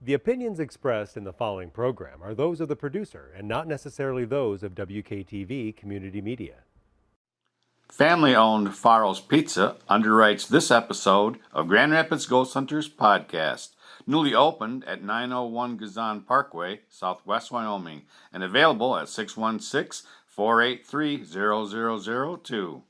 The opinions expressed in the following program are those of the producer and not necessarily those of WKTV Community Media. Family-owned Faro's Pizza underwrites this episode of Grand Rapids Ghost Hunters podcast, newly opened at 901 Gazan Parkway, Southwest Wyoming, and available at 616-483-0002.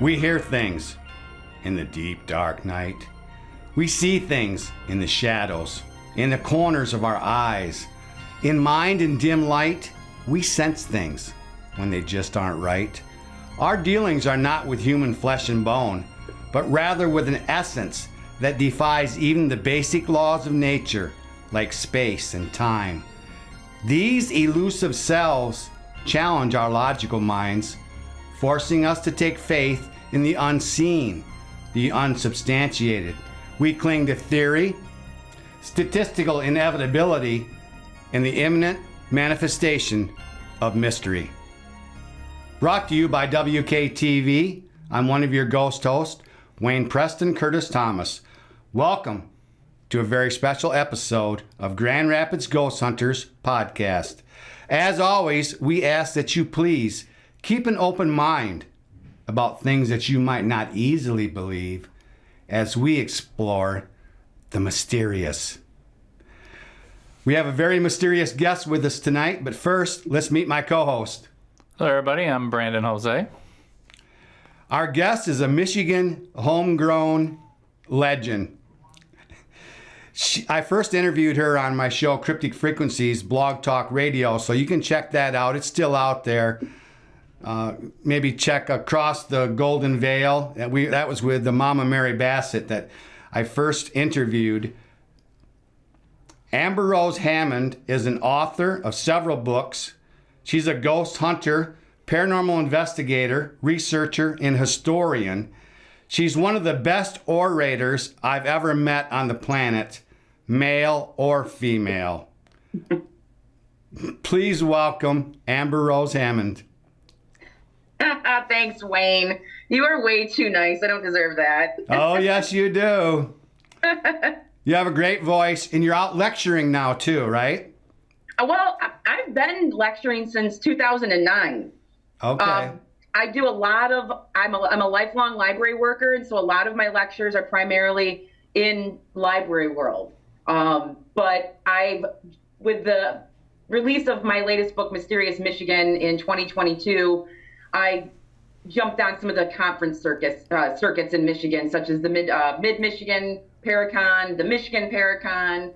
We hear things in the deep, dark night. We see things in the shadows, in the corners of our eyes. In mind and dim light, we sense things when they just aren't right. Our dealings are not with human flesh and bone, but rather with an essence that defies even the basic laws of nature, like space and time. These elusive selves challenge our logical minds, forcing us to take faith in the unseen, the unsubstantiated. We cling to theory, statistical inevitability, and the imminent manifestation of mystery. Brought to you by WKTV, I'm one of your ghost hosts, Wayne Preston Curtis Thomas. Welcome to a very special episode of Grand Rapids Ghost Hunters podcast. As always, we ask that you please keep an open mind about things that you might not easily believe as we explore the mysterious. We have a very mysterious guest with us tonight, but first, let's meet my co-host. Hello, everybody. I'm Brandon Jose. Our guest is a Michigan homegrown legend. I first interviewed her on my show, Cryptic Frequencies, Blog Talk Radio, so you can check that out. It's still out there. Maybe check Across the Golden Veil. That was with the Mama Mary Bassett that I first interviewed. Amberrose Hammond is an author of several books. She's a ghost hunter, paranormal investigator, researcher, and historian. She's one of the best orators I've ever met on the planet, male or female. Please welcome Amberrose Hammond. Thanks, Wayne. You are way too nice. I don't deserve that. Oh, yes, you do. You have a great voice, and you're out lecturing now, too, right? Well, I've been lecturing since 2009. Okay. I do a lot of, I'm a lifelong library worker, and so a lot of my lectures are primarily in library world. But with the release of my latest book, Mysterious Michigan, in 2022, I jumped on some of the conference circuits in Michigan, such as the Mid-Michigan Paracon, the Michigan Paracon.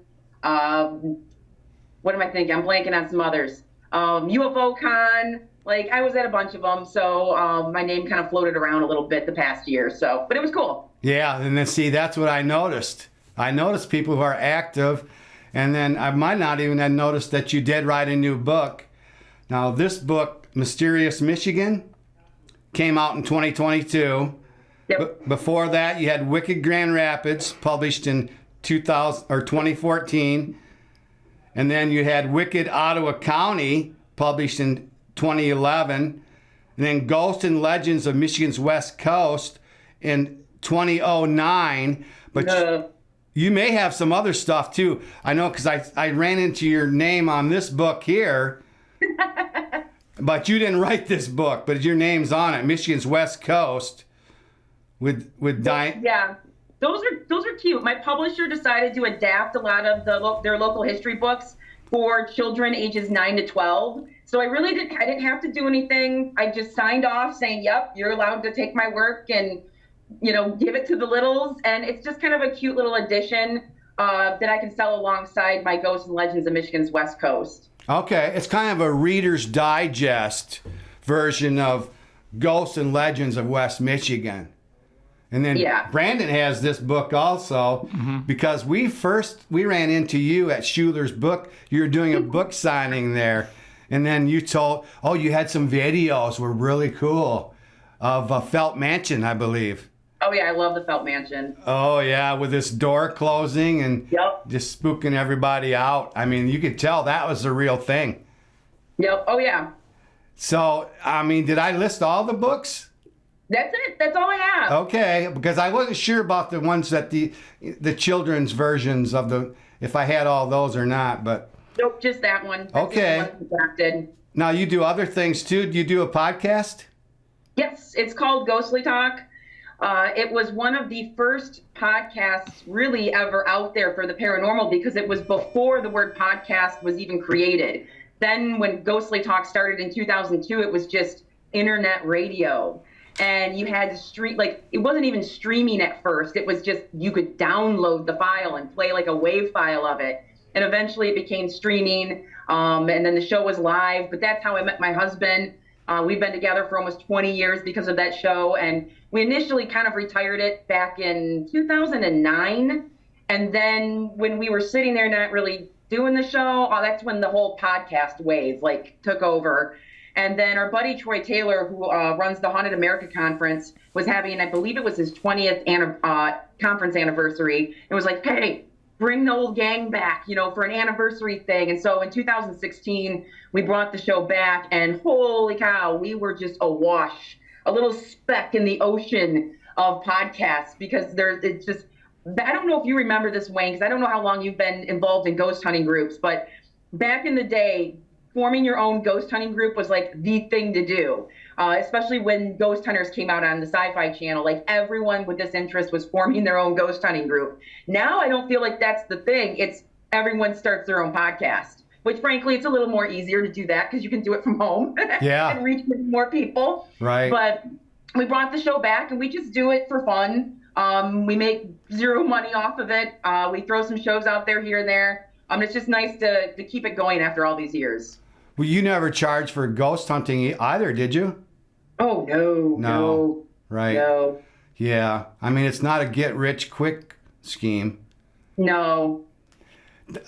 What am I thinking? I'm blanking on some others. UFO Con. Like, I was at a bunch of them, so my name kind of floated around a little bit the past year. So, but it was cool. Yeah, and then see, that's what I noticed. I noticed people who are active, and then I might not even have noticed that you did write a new book. Now, this book, Mysterious Michigan, came out in 2022. Yep. Before that, you had Wicked Grand Rapids, published in 2014. And then you had Wicked Ottawa County, published in 2011. And then Ghosts and Legends of Michigan's West Coast in 2009. But you may have some other stuff, too. I know, because I ran into your name on this book here. But you didn't write this book, but your name's on it, Michigan's West Coast, with Diane. Yeah, those are cute. My publisher decided to adapt a lot of their local history books for children ages 9 to 12. So I didn't have to do anything. I just signed off saying, "Yep, you're allowed to take my work and give it to the littles." And it's just kind of a cute little addition that I can sell alongside my Ghosts and Legends of Michigan's West Coast. Okay, it's kind of a Reader's Digest version of Ghosts and Legends of West Michigan. And then Brandon has this book also, because we ran into you at Schuler's book. You were doing a book signing there. And then you you had some videos were really cool of Felt Mansion, I believe. Oh, yeah, I love the Felt Mansion. Oh, yeah, with this door closing and just spooking everybody out. I mean, you could tell that was the real thing. Yep. Oh, yeah. So, I mean, did I list all the books? That's it. That's all I have. Okay, because I wasn't sure about the ones that the children's versions of the, if I had all those or not, but. Nope, just that one. That's Okay. just the one I adapted. Now you do other things too. Do you do a podcast? Yes, it's called Ghostly Talk. It was one of the first podcasts really ever out there for the paranormal because it was before the word podcast was even created. Then when Ghostly Talk started in 2002, it was just internet radio. And you had to stream, like, it wasn't even streaming at first. It was just, you could download the file and play like a WAV file of it. And eventually it became streaming. And then the show was live. But that's how I met my husband. We've been together for almost 20 years because of that show. And we initially kind of retired it back in 2009. And then when we were sitting there not really doing the show, that's when the whole podcast wave like took over. And then our buddy Troy Taylor, who runs the Haunted America Conference, was having, I believe it was his 20th conference anniversary. It was like, hey, bring the old gang back, for an anniversary thing. And so in 2016, we brought the show back, and holy cow, we were just awash, a little speck in the ocean of podcasts, because it's just, I don't know if you remember this, Wayne, because I don't know how long you've been involved in ghost hunting groups, but back in the day, forming your own ghost hunting group was like the thing to do, especially when Ghost Hunters came out on the Sci-Fi Channel. Like everyone with this interest was forming their own ghost hunting group. Now I don't feel like that's the thing. It's everyone starts their own podcast, which frankly, it's a little more easier to do that because you can do it from home and reach more people. Right. But we brought the show back and we just do it for fun. We make zero money off of it. We throw some shows out there here and there. It's just nice to keep it going after all these years. Well, you never charged for ghost hunting either, did you? Oh, no. Right. No. Yeah. I mean, it's not a get-rich-quick scheme. No.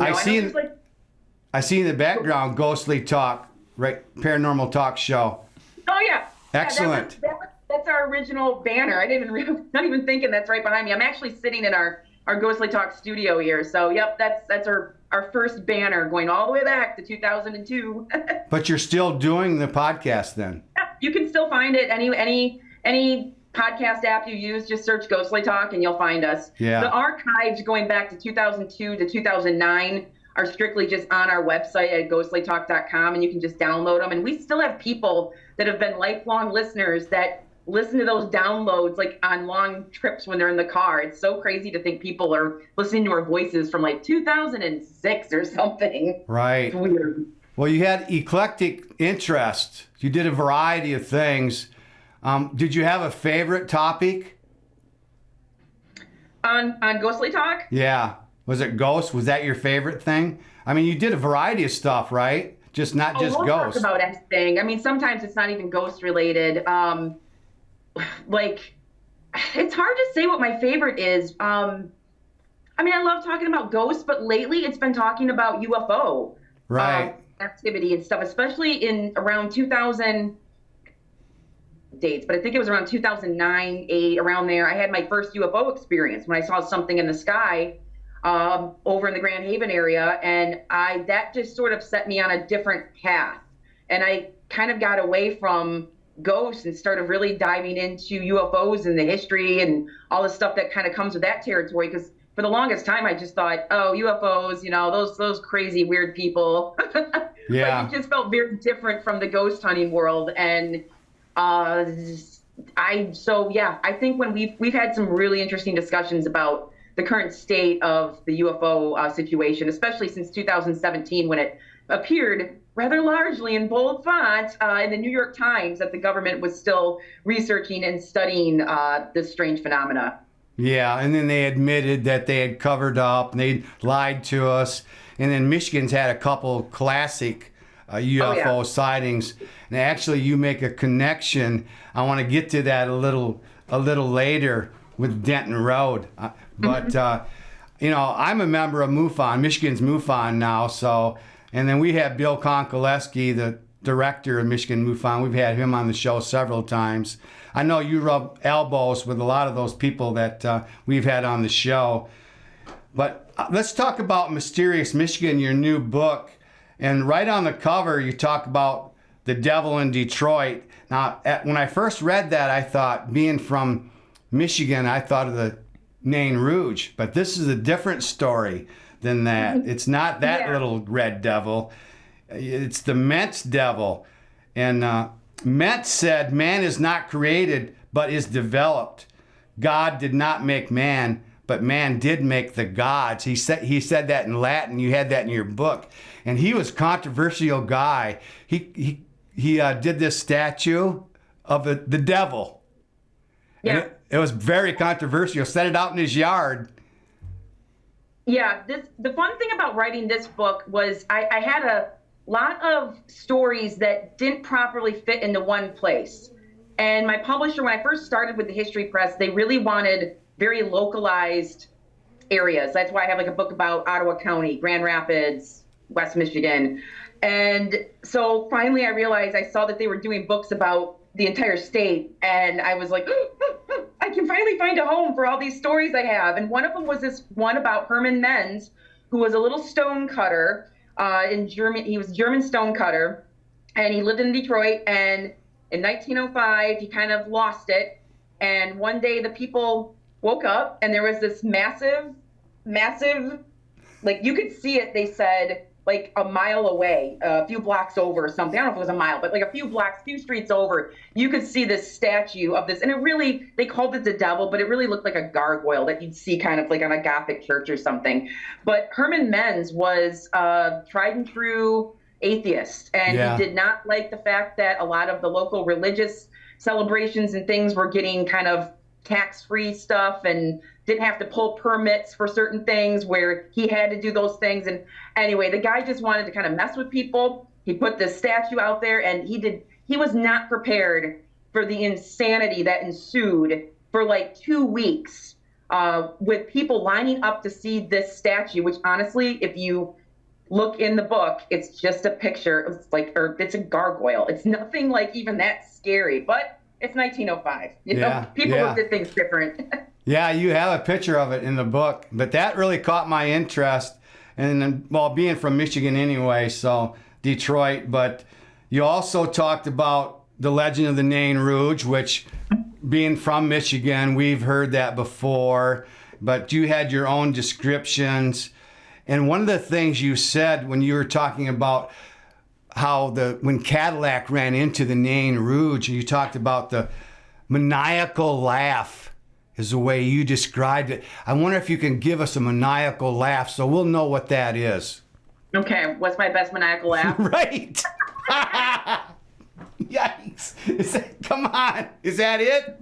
I see in the background, Ghostly Talk, right? Paranormal Talk Show. Oh, yeah. Excellent. Yeah, that's our original banner. I didn't even, not even thinking that's right behind me. I'm actually sitting in our Ghostly Talk studio here. So, yep, that's our first banner going all the way back to 2002. But you're still doing the podcast then? Yeah, you can still find it. Any podcast app you use, just search Ghostly Talk and you'll find us. Yeah. The archives going back to 2002 to 2009 are strictly just on our website at ghostlytalk.com, and you can just download them. And we still have people that have been lifelong listeners that listen to those downloads like on long trips when they're in the car. It's so crazy to think people are listening to our voices from like 2006 or something. Right. It's weird. Well, you had eclectic interest. You did a variety of things. Did you have a favorite topic? On Ghostly Talk? Yeah. Was it ghosts? Was that your favorite thing? I mean, you did a variety of stuff, right? Just not just we'll ghosts. Talk about anything. I mean, sometimes it's not even ghost related. Like, it's hard to say what my favorite is. I mean, I love talking about ghosts, but lately it's been talking about UFO activity and stuff, especially in around 2000 dates, but I think it was around 2009, 8, around there. I had my first UFO experience when I saw something in the sky over in the Grand Haven area, and that just sort of set me on a different path. And I kind of got away from ghosts and started really diving into UFOs and the history and all the stuff that kind of comes with that territory. Because for the longest time, I just thought, oh, UFOs, those crazy, weird people. Yeah. Like, it just felt very different from the ghost hunting world. And I think when we've had some really interesting discussions about the current state of the UFO situation, especially since 2017, when it appeared rather largely in bold font in the New York Times that the government was still researching and studying this strange phenomena. Yeah, and then they admitted that they had covered up and they lied to us. And then Michigan's had a couple classic UFO sightings. And actually, you make a connection. I want to get to that a little later with Denton Road. But I'm a member of MUFON, Michigan's MUFON now. So, and then we have Bill Konkoleski, the director of Michigan MUFON. We've had him on the show several times. I know you rub elbows with a lot of those people that we've had on the show. But let's talk about Mysterious Michigan, your new book. And right on the cover, you talk about the devil in Detroit. Now, when I first read that, I thought, being from Michigan, I thought of the Nain Rouge, but this is a different story than that. It's not that little red devil. It's the Mentz devil. And Mentz said, man is not created, but is developed. God did not make man, but man did make the gods. He said that in Latin. You had that in your book. And he was a controversial guy. He did this statue of the devil. Yeah. It was very controversial. Set it out in his yard. Yeah, the fun thing about writing this book was I had a lot of stories that didn't properly fit into one place. And my publisher, when I first started with the History Press, they really wanted very localized areas. That's why I have like a book about Ottawa County, Grand Rapids, West Michigan. And so finally I realized, I saw that they were doing books about the entire state. And I was like, I can finally find a home for all these stories I have. And one of them was this one about Herman Menz, who was a little stone cutter in Germany. He was a German stone cutter, and he lived in Detroit. And in 1905, he kind of lost it. And one day the people woke up, and there was this massive, like you could see it, they said, like a mile away, a few blocks over or something. I don't know if it was a mile, but like a few streets over, you could see this statue of this. And it really, they called it the devil, but it really looked like a gargoyle that you'd see kind of like on a Gothic church or something. But Herman Menz was a tried and true atheist. And he did not like the fact that a lot of the local religious celebrations and things were getting kind of tax-free stuff and didn't have to pull permits for certain things where he had to do those things. And anyway, the guy just wanted to kind of mess with people. He put this statue out there, and he was not prepared for the insanity that ensued for like 2 weeks with people lining up to see this statue, which honestly, if you look in the book, it's just a picture. It's like, or it's a gargoyle. It's nothing like even that scary, but it's 1905. You know, people looked at things different. Yeah, you have a picture of it in the book, but that really caught my interest. And well, being from Michigan anyway, so Detroit, but you also talked about the legend of the Nain Rouge, which being from Michigan, we've heard that before, but you had your own descriptions. And one of the things you said when you were talking about how when Cadillac ran into the Nain Rouge, you talked about the maniacal laugh is the way you described it. I wonder if you can give us a maniacal laugh so we'll know what that is. Okay, what's my best maniacal laugh? Right. Yikes. Come on. Is that it?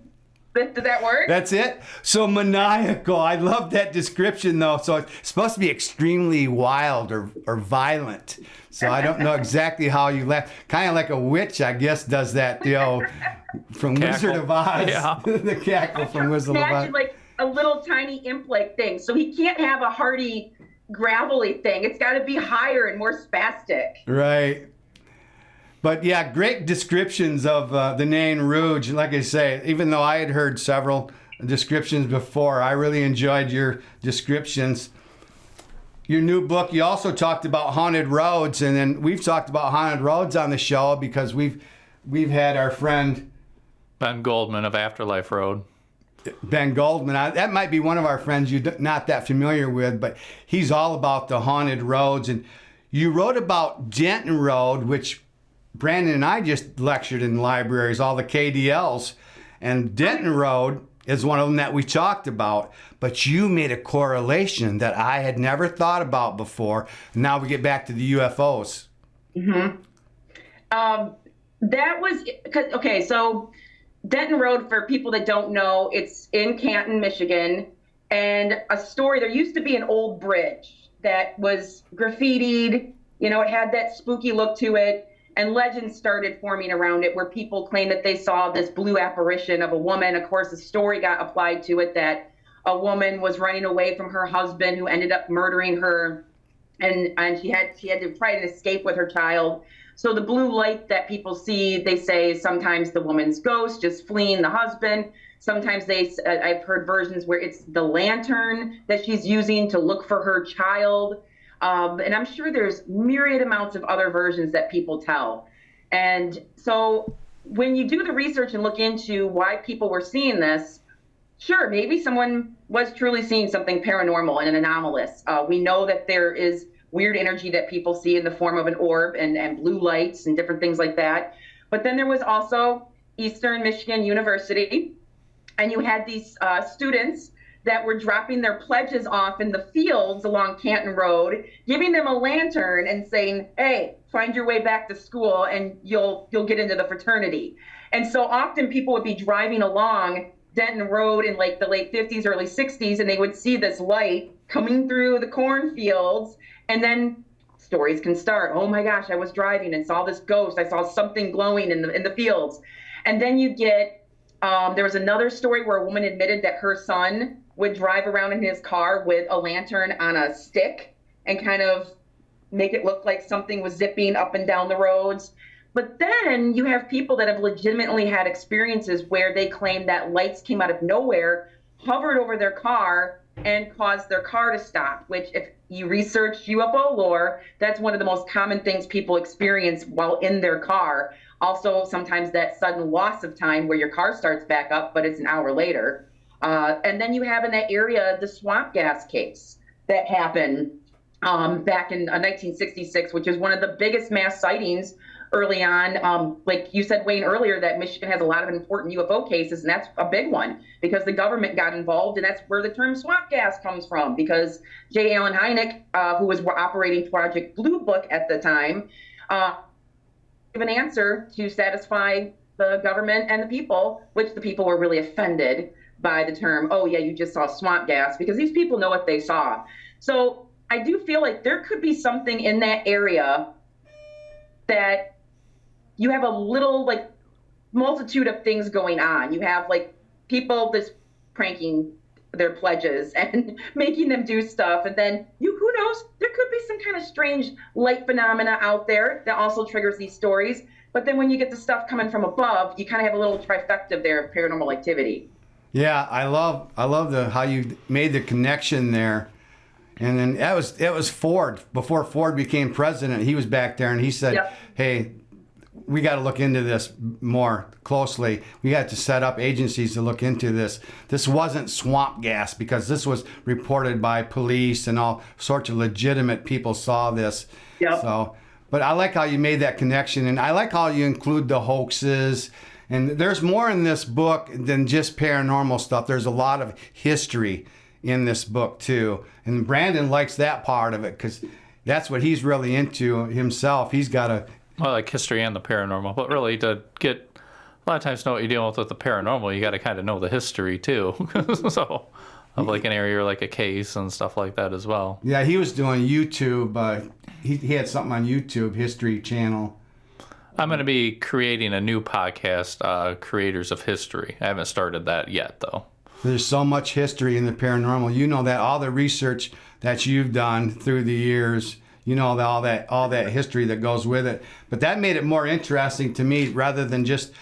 Did that work? That's it? So maniacal. I love that description, though. So it's supposed to be extremely wild or violent. So I don't know exactly how you laugh. Kind of like a witch, I guess, does that, from Cackle. Wizard of Oz. Yeah. The cackle from Wizard of Oz. Imagine like a little tiny imp-like thing. So he can't have a hearty, gravelly thing. It's got to be higher and more spastic. Right. But yeah, great descriptions of the Nain Rouge. Like I say, even though I had heard several descriptions before, I really enjoyed your descriptions. Your new book, you also talked about haunted roads, and then we've talked about haunted roads on the show because we've had our friend Ben Goldman of Afterlife Road. Ben Goldman. That might be one of our friends you're not that familiar with, but he's all about the haunted roads. And you wrote about Denton Road, which Brandon and I just lectured in libraries, all the KDLs, and Denton Road is one of them that we talked about, but you made a correlation that I had never thought about before. Now we get back to the UFOs. Mm-hmm. That was, okay, so Denton Road, for people that don't know, it's in Canton, Michigan, and there used to be an old bridge that was graffitied, it had that spooky look to it. And legends started forming around it where people claimed that they saw this blue apparition of a woman. Of course, a story got applied to it that a woman was running away from her husband who ended up murdering her. And she had to try to escape with her child. So the blue light that people see, they say sometimes the woman's ghost just fleeing the husband. Sometimes I've heard versions where it's the lantern that she's using to look for her child. And I'm sure there's myriad amounts of other versions that people tell. And so when you do the research and look into why people were seeing this, sure, maybe someone was truly seeing something paranormal and anomalous. We know that there is weird energy that people see in the form of an orb and blue lights and different things like that. But then there was also Eastern Michigan University, and you had these students that were dropping their pledges off in the fields along Canton Road, giving them a lantern and saying, hey, find your way back to school and you'll get into the fraternity. And so often people would be driving along Denton Road in like the late 50s, early 60s, and they would see this light coming through the cornfields, and then stories can start. Oh my gosh, I was driving and saw this ghost. I saw something glowing in the fields. And then you get, there was another story where a woman admitted that her son would drive around in his car with a lantern on a stick and kind of make it look like something was zipping up and down the roads. But then you have people that have legitimately had experiences where they claim that lights came out of nowhere, hovered over their car, and caused their car to stop, which if you research UFO lore, that's one of the most common things people experience while in their car. Also, sometimes that sudden loss of time where your car starts back up, but it's an hour later. And then you have in that area the swamp gas case that happened back in 1966, which is one of the biggest mass sightings early on. Like you said, Wayne, earlier, that Michigan has a lot of important UFO cases, and that's a big one because the government got involved, and that's where the term swamp gas comes from, because J. Allen Hynek, who was operating Project Blue Book at the time, gave an answer to satisfy the government and the people, which the people were really offended by the term, oh yeah, you just saw swamp gas, because these people know what they saw. So I do feel like there could be something in that area that you have a little like multitude of things going on. You have like people just pranking their pledges and making them do stuff. And then who knows, there could be some kind of strange light phenomena out there that also triggers these stories. But then when you get the stuff coming from above, you kind of have a little trifecta there of paranormal activity. Yeah, I love how you made the connection there. And then it was Ford. Before Ford became president, he was back there and he said, yep, hey, we got to look into this more closely. We got to set up agencies to look into this. This wasn't swamp gas, because this was reported by police and all sorts of legitimate people saw this. Yep. So, but I like how you made that connection, and I like how you include the hoaxes. And there's more in this book than just paranormal stuff. There's a lot of history in this book too. And Brandon likes that part of it because that's what he's really into himself. He's got a... Well, like history and the paranormal. But really, to get a lot of times know what you're dealing with the paranormal, you got to kind of know the history too. So, of like an area or like a case and stuff like that as well. Yeah, he was doing YouTube. He had something on YouTube, History Channel. I'm going to be creating a new podcast, Creators of History. I haven't started that yet, though. There's so much history in the paranormal. You know that all the research that you've done through the years, you know all that history that goes with it. But that made it more interesting to me, rather than just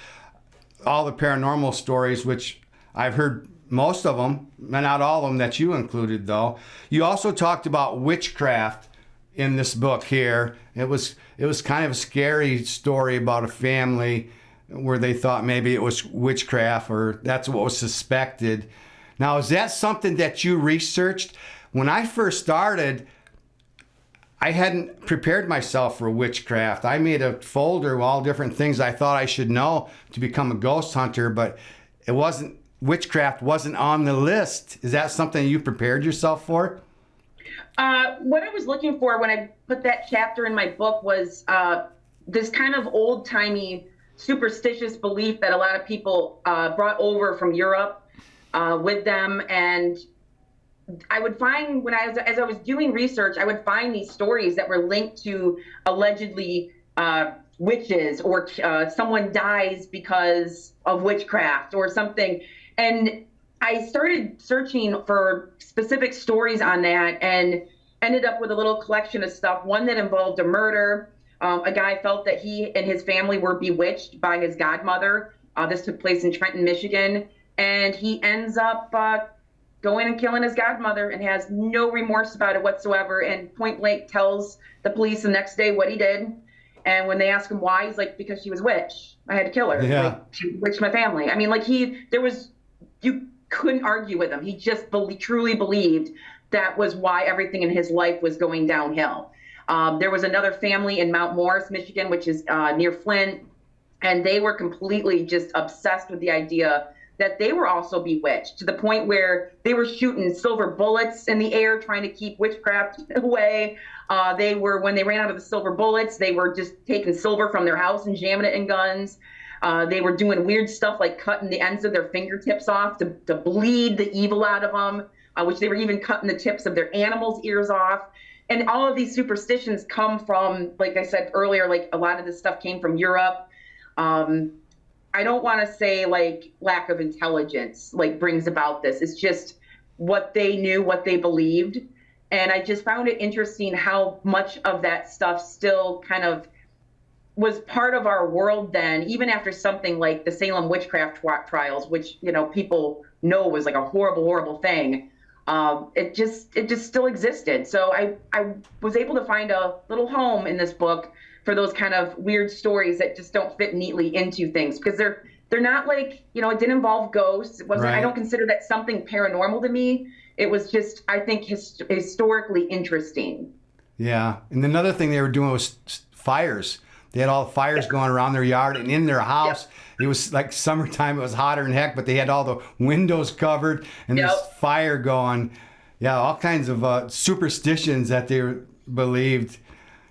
all the paranormal stories, which I've heard most of them, not all of them that you included, though. You also talked about witchcraft in this book here. It was kind of a scary story about a family where they thought maybe it was witchcraft, or that's what was suspected. Now, is that something that you researched? When I first started, I hadn't prepared myself for witchcraft. I made a folder of all different things I thought I should know to become a ghost hunter, but witchcraft wasn't on the list. Is that something you prepared yourself for? What I was looking for when I put that chapter in my book was this kind of old-timey superstitious belief that a lot of people brought over from Europe with them. And I would find as I was doing research, I would find these stories that were linked to allegedly witches, or someone dies because of witchcraft or something. And I started searching for specific stories on that and ended up with a little collection of stuff. One that involved a murder. A guy felt that he and his family were bewitched by his godmother. This took place in Trenton, Michigan. And he ends up going and killing his godmother and has no remorse about it whatsoever, and point blank tells the police the next day what he did. And when they ask him why, he's like, because she was witch. I had to kill her. Yeah. Like, she witched my family. I mean, like you couldn't argue with him. He just truly believed that was why everything in his life was going downhill. There was another family in Mount Morris, Michigan, which is near Flint, and they were completely just obsessed with the idea that they were also bewitched, to the point where they were shooting silver bullets in the air trying to keep witchcraft away. When they ran out of the silver bullets, they were just taking silver from their house and jamming it in guns. They were doing weird stuff like cutting the ends of their fingertips off to bleed the evil out of them, which they were even cutting the tips of their animals' ears off. And all of these superstitions come from, like I said earlier, like a lot of this stuff came from Europe. I don't want to say like lack of intelligence like brings about this. It's just what they knew, what they believed. And I just found it interesting how much of that stuff still kind of was part of our world then, even after something like the Salem witchcraft trials, which, you know, people know was like a horrible, horrible thing. It just still existed. So I was able to find a little home in this book for those kind of weird stories that just don't fit neatly into things, because they're not like, you know, it didn't involve ghosts. It wasn't, Right. I don't consider that something paranormal to me. It was just, I think, historically interesting. Yeah. And another thing they were doing was fires. They had all the fires going around their yard and in their house. It was like summertime. It was hotter than heck, but they had all the windows covered and this fire going. Yeah, all kinds of superstitions that they believed.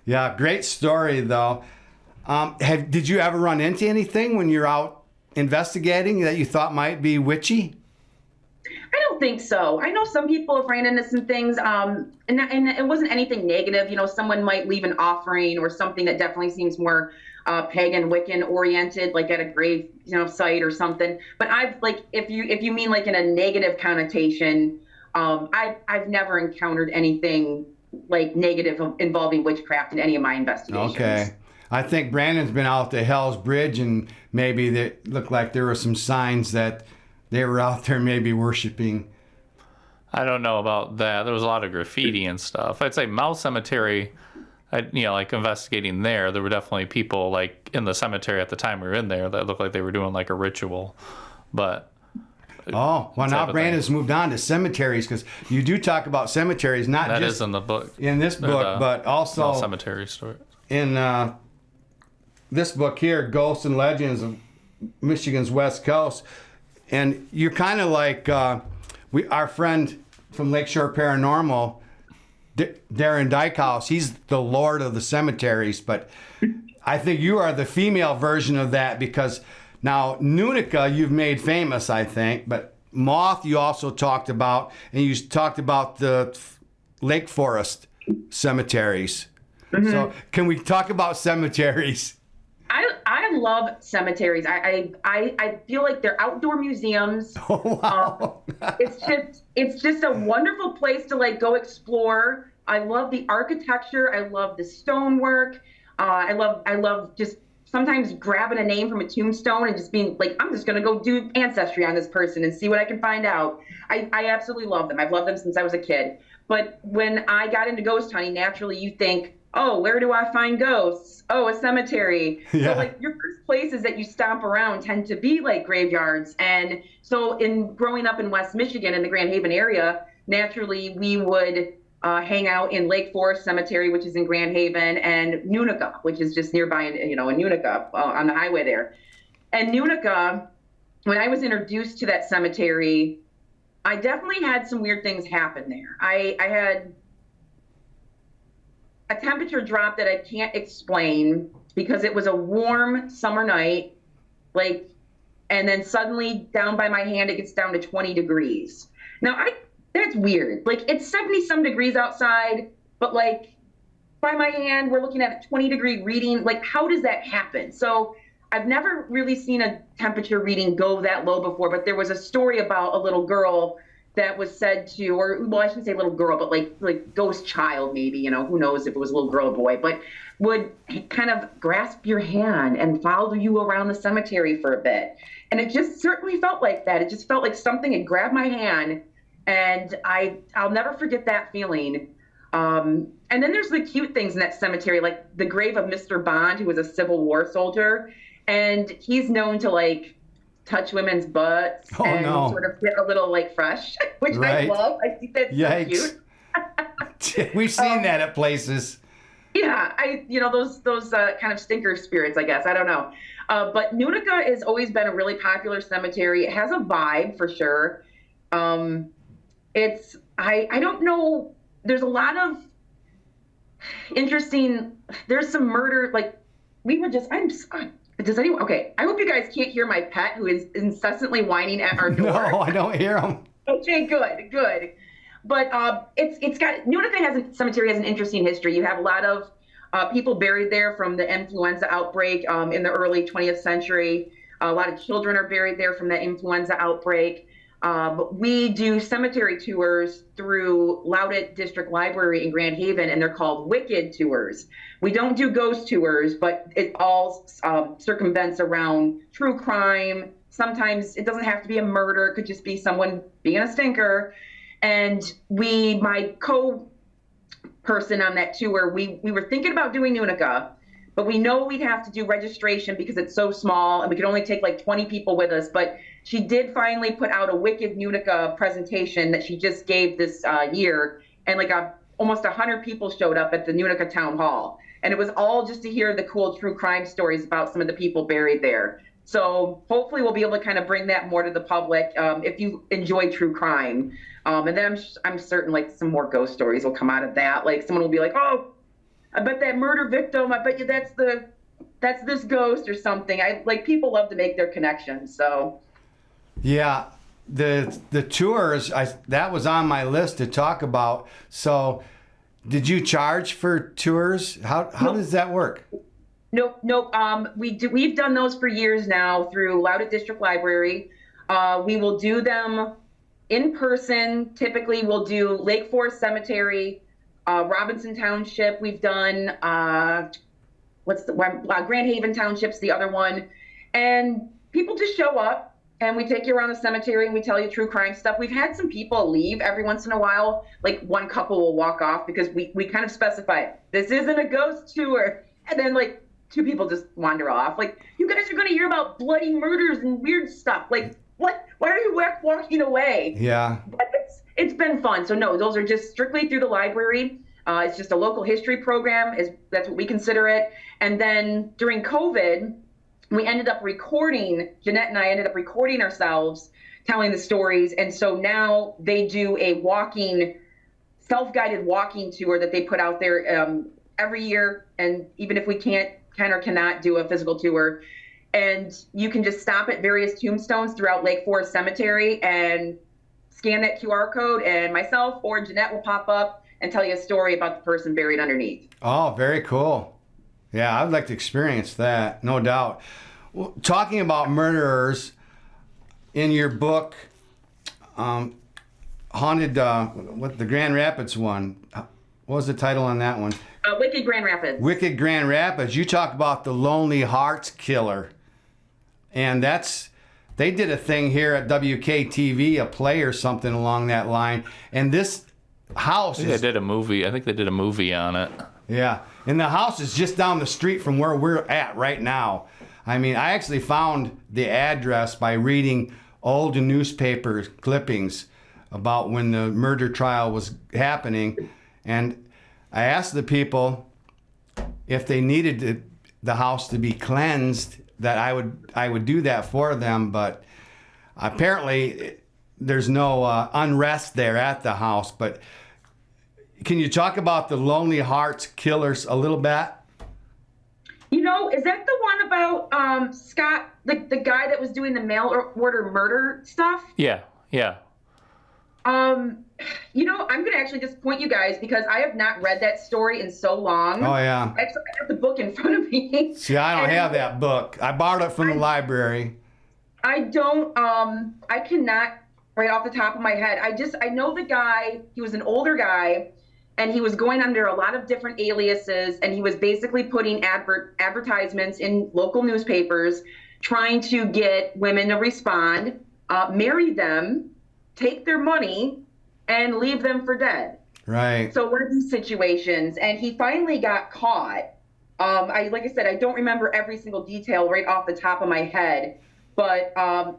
Yeah, great story though. Did you ever run into anything when you're out investigating that you thought might be witchy? I don't think so. I know some people have ran into some things, and it wasn't anything negative. You know, someone might leave an offering or something that definitely seems more pagan, Wiccan oriented, like at a grave, you know, site or something. But I've like, if you mean like in a negative connotation, I've never encountered anything like negative involving witchcraft in any of my investigations. Okay. I think Brandon's been out to Hell's Bridge, and maybe it looked like there were some signs that they were out there maybe worshiping. I don't know about that. There was a lot of graffiti and stuff. I'd say Mount Cemetery, like investigating there were definitely people like in the cemetery at the time we were in there that looked like they were doing like a ritual. But oh, well, now Brandon's moved on to cemeteries, because you do talk about cemeteries, not that just is in the book. in this book, but also Mount Cemetery story. in this book here, Ghosts and Legends of Michigan's West Coast. And you're kind of like our friend from Lakeshore Paranormal, Darren Dykehouse. He's the lord of the cemeteries, but I think you are the female version of that, because now Nunica you've made famous, I think, but Moth you also talked about, and you talked about the Lake Forest cemeteries. Mm-hmm. So can we talk about cemeteries? I love cemeteries. I feel like they're outdoor museums. Oh, wow. It's just a wonderful place to like go explore. I love the architecture. I love the stonework. I love just sometimes grabbing a name from a tombstone and just being like, I'm just gonna go do ancestry on this person and see what I can find out. I absolutely love them. I've loved them since I was a kid. But when I got into ghost hunting, naturally you think, oh, where do I find ghosts? Oh, a cemetery. Yeah. So like your first places that you stomp around tend to be like graveyards. And so in growing up in West Michigan in the Grand Haven area, naturally we would hang out in Lake Forest Cemetery, which is in Grand Haven, and Nunica, which is just nearby, in Nunica on the highway there. And Nunica, when I was introduced to that cemetery, I definitely had some weird things happen there. I had a temperature drop that I can't explain, because it was a warm summer night, and then suddenly down by my hand, it gets down to 20 degrees. Now that's weird. Like, it's 70 some degrees outside, but like by my hand, we're looking at a 20-degree reading. Like, how does that happen? So I've never really seen a temperature reading go that low before, but there was a story about a little girl that was said to, I shouldn't say little girl, but like ghost child, maybe, who knows if it was a little girl or boy, but would kind of grasp your hand and follow you around the cemetery for a bit. And it just certainly felt like that. It just felt like something had grabbed my hand, and I'll never forget that feeling. And then there's the cute things in that cemetery, like the grave of Mr. Bond, who was a Civil War soldier, and he's known to like touch women's butts and sort of get a little like fresh, which I love. I think that's so cute. We've seen that at places. Yeah, those kind of stinker spirits, I guess. I don't know. But Nunica has always been a really popular cemetery. It has a vibe for sure. I don't know. There's a lot of interesting. There's some murder. Like does anyone? Okay, I hope you guys can't hear my pet who is incessantly whining at our door. No, I don't hear him. Okay, good. But cemetery has an interesting history. You have a lot of people buried there from the influenza outbreak in the early 20th century. A lot of children are buried there from the influenza outbreak. We do cemetery tours through Loudoun District Library in Grand Haven, and they're called Wicked tours. We don't do ghost tours, but it all circumvents around true crime. Sometimes it doesn't have to be a murder. It could just be someone being a stinker. And my co-person on that tour, we were thinking about doing Nunica, but we know we'd have to do registration because it's so small and we could only take like 20 people with us. But she did finally put out a Wicked Nunica presentation that she just gave this year. And like almost 100 people showed up at the Nunica Town Hall. And it was all just to hear the cool true crime stories about some of the people buried there. So hopefully we'll be able to kind of bring that more to the public if you enjoy true crime. And then I'm certain like some more ghost stories will come out of that. Like someone will be like, oh, I bet that murder victim, I bet you that's this ghost or something. People love to make their connections. So yeah, the tours, that was on my list to talk about. So did you charge for tours? How does that work? Nope. We've done those for years now through Loudoun District Library. We will do them in person. Typically, we'll do Lake Forest Cemetery, Robinson Township. We've done Grand Haven Township's the other one, and people just show up and we take you around the cemetery and we tell you true crime stuff. We've had some people leave every once in a while. Like one couple will walk off because we kind of specify this isn't a ghost tour, and then like two people just wander off. Like, you guys are going to hear about bloody murders and weird stuff. Like, what? Why are you walking away? Yeah. But it's been fun. So no, those are just strictly through the library. It's just a local history program. That's what we consider it. And then during COVID, we ended up recording, Jeanette and I ended up recording ourselves telling the stories. And so now they do a self-guided walking tour that they put out there every year. And even if we can or cannot do a physical tour, and you can just stop at various tombstones throughout Lake Forest Cemetery and scan that QR code, and myself or Jeanette will pop up and tell you a story about the person buried underneath. Oh, very cool. Yeah, I'd like to experience that, no doubt. Well, talking about murderers, in your book, Haunted, the Grand Rapids one, what was the title on that one? Wicked Grand Rapids. Wicked Grand Rapids. You talk about the Lonely Hearts Killer. And they did a thing here at WKTV, a play or something along that line. And this house they did a movie. I think they did a movie on it. Yeah. And the house is just down the street from where we're at right now. I mean, I actually found the address by reading old newspaper clippings about when the murder trial was happening. And I asked the people if they needed the house to be cleansed, that I would do that for them. But apparently there's no unrest there at the house. But can you talk about the Lonely Hearts Killers a little bit? Is that the one about Scott, the guy that was doing the mail order murder stuff? Yeah. I'm going to actually just point you guys, because I have not read that story in so long. Oh, yeah. I have the book in front of me. See, I don't have that book. I borrowed it from the library. I don't, I cannot right off the top of my head. I know the guy, he was an older guy, and he was going under a lot of different aliases, and he was basically putting advertisements in local newspapers, trying to get women to respond, marry them, take their money, and leave them for dead. Right. So one of these situations, and he finally got caught. Like I said, I don't remember every single detail right off the top of my head, but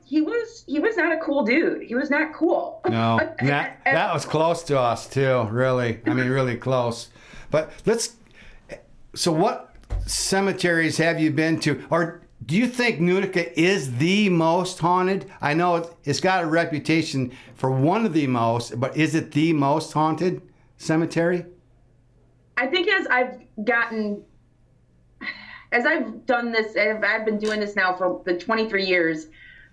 he was not a cool dude. He was not cool. No, that was close to us too, really. I mean, really close. But so what cemeteries have you been to? Or do you think Nutica is the most haunted? I know it's got a reputation for one of the most, but is it the most haunted cemetery? I think as I've done this, I've been doing this now for the 23 years,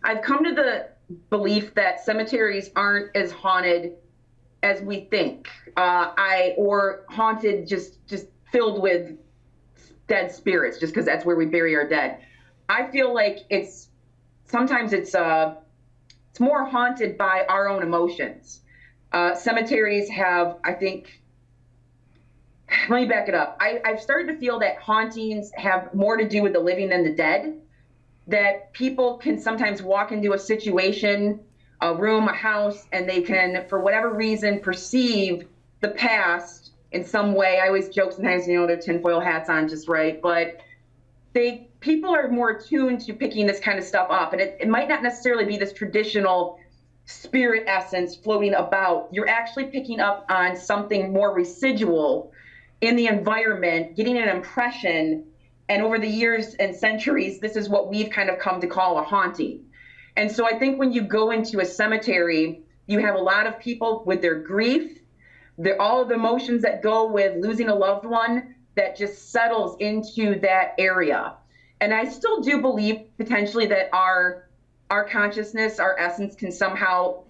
I've come to the belief that cemeteries aren't as haunted as we think, or haunted just filled with dead spirits, just because that's where we bury our dead. I feel like sometimes it's more haunted by our own emotions. Cemeteries have, I think, let me back it up. I've started to feel that hauntings have more to do with the living than the dead. That people can sometimes walk into a situation, a room, a house, and they can, for whatever reason, perceive the past in some way. I always joke sometimes, their tinfoil hats on just right, but people are more attuned to picking this kind of stuff up, and it might not necessarily be this traditional spirit essence floating about. You're actually picking up on something more residual in the environment, getting an impression, and over the years and centuries, this is what we've kind of come to call a haunting. And so I think when you go into a cemetery, you have a lot of people with their grief, all of the emotions that go with losing a loved one that just settles into that area. And I still do believe potentially that our consciousness, our essence can somehow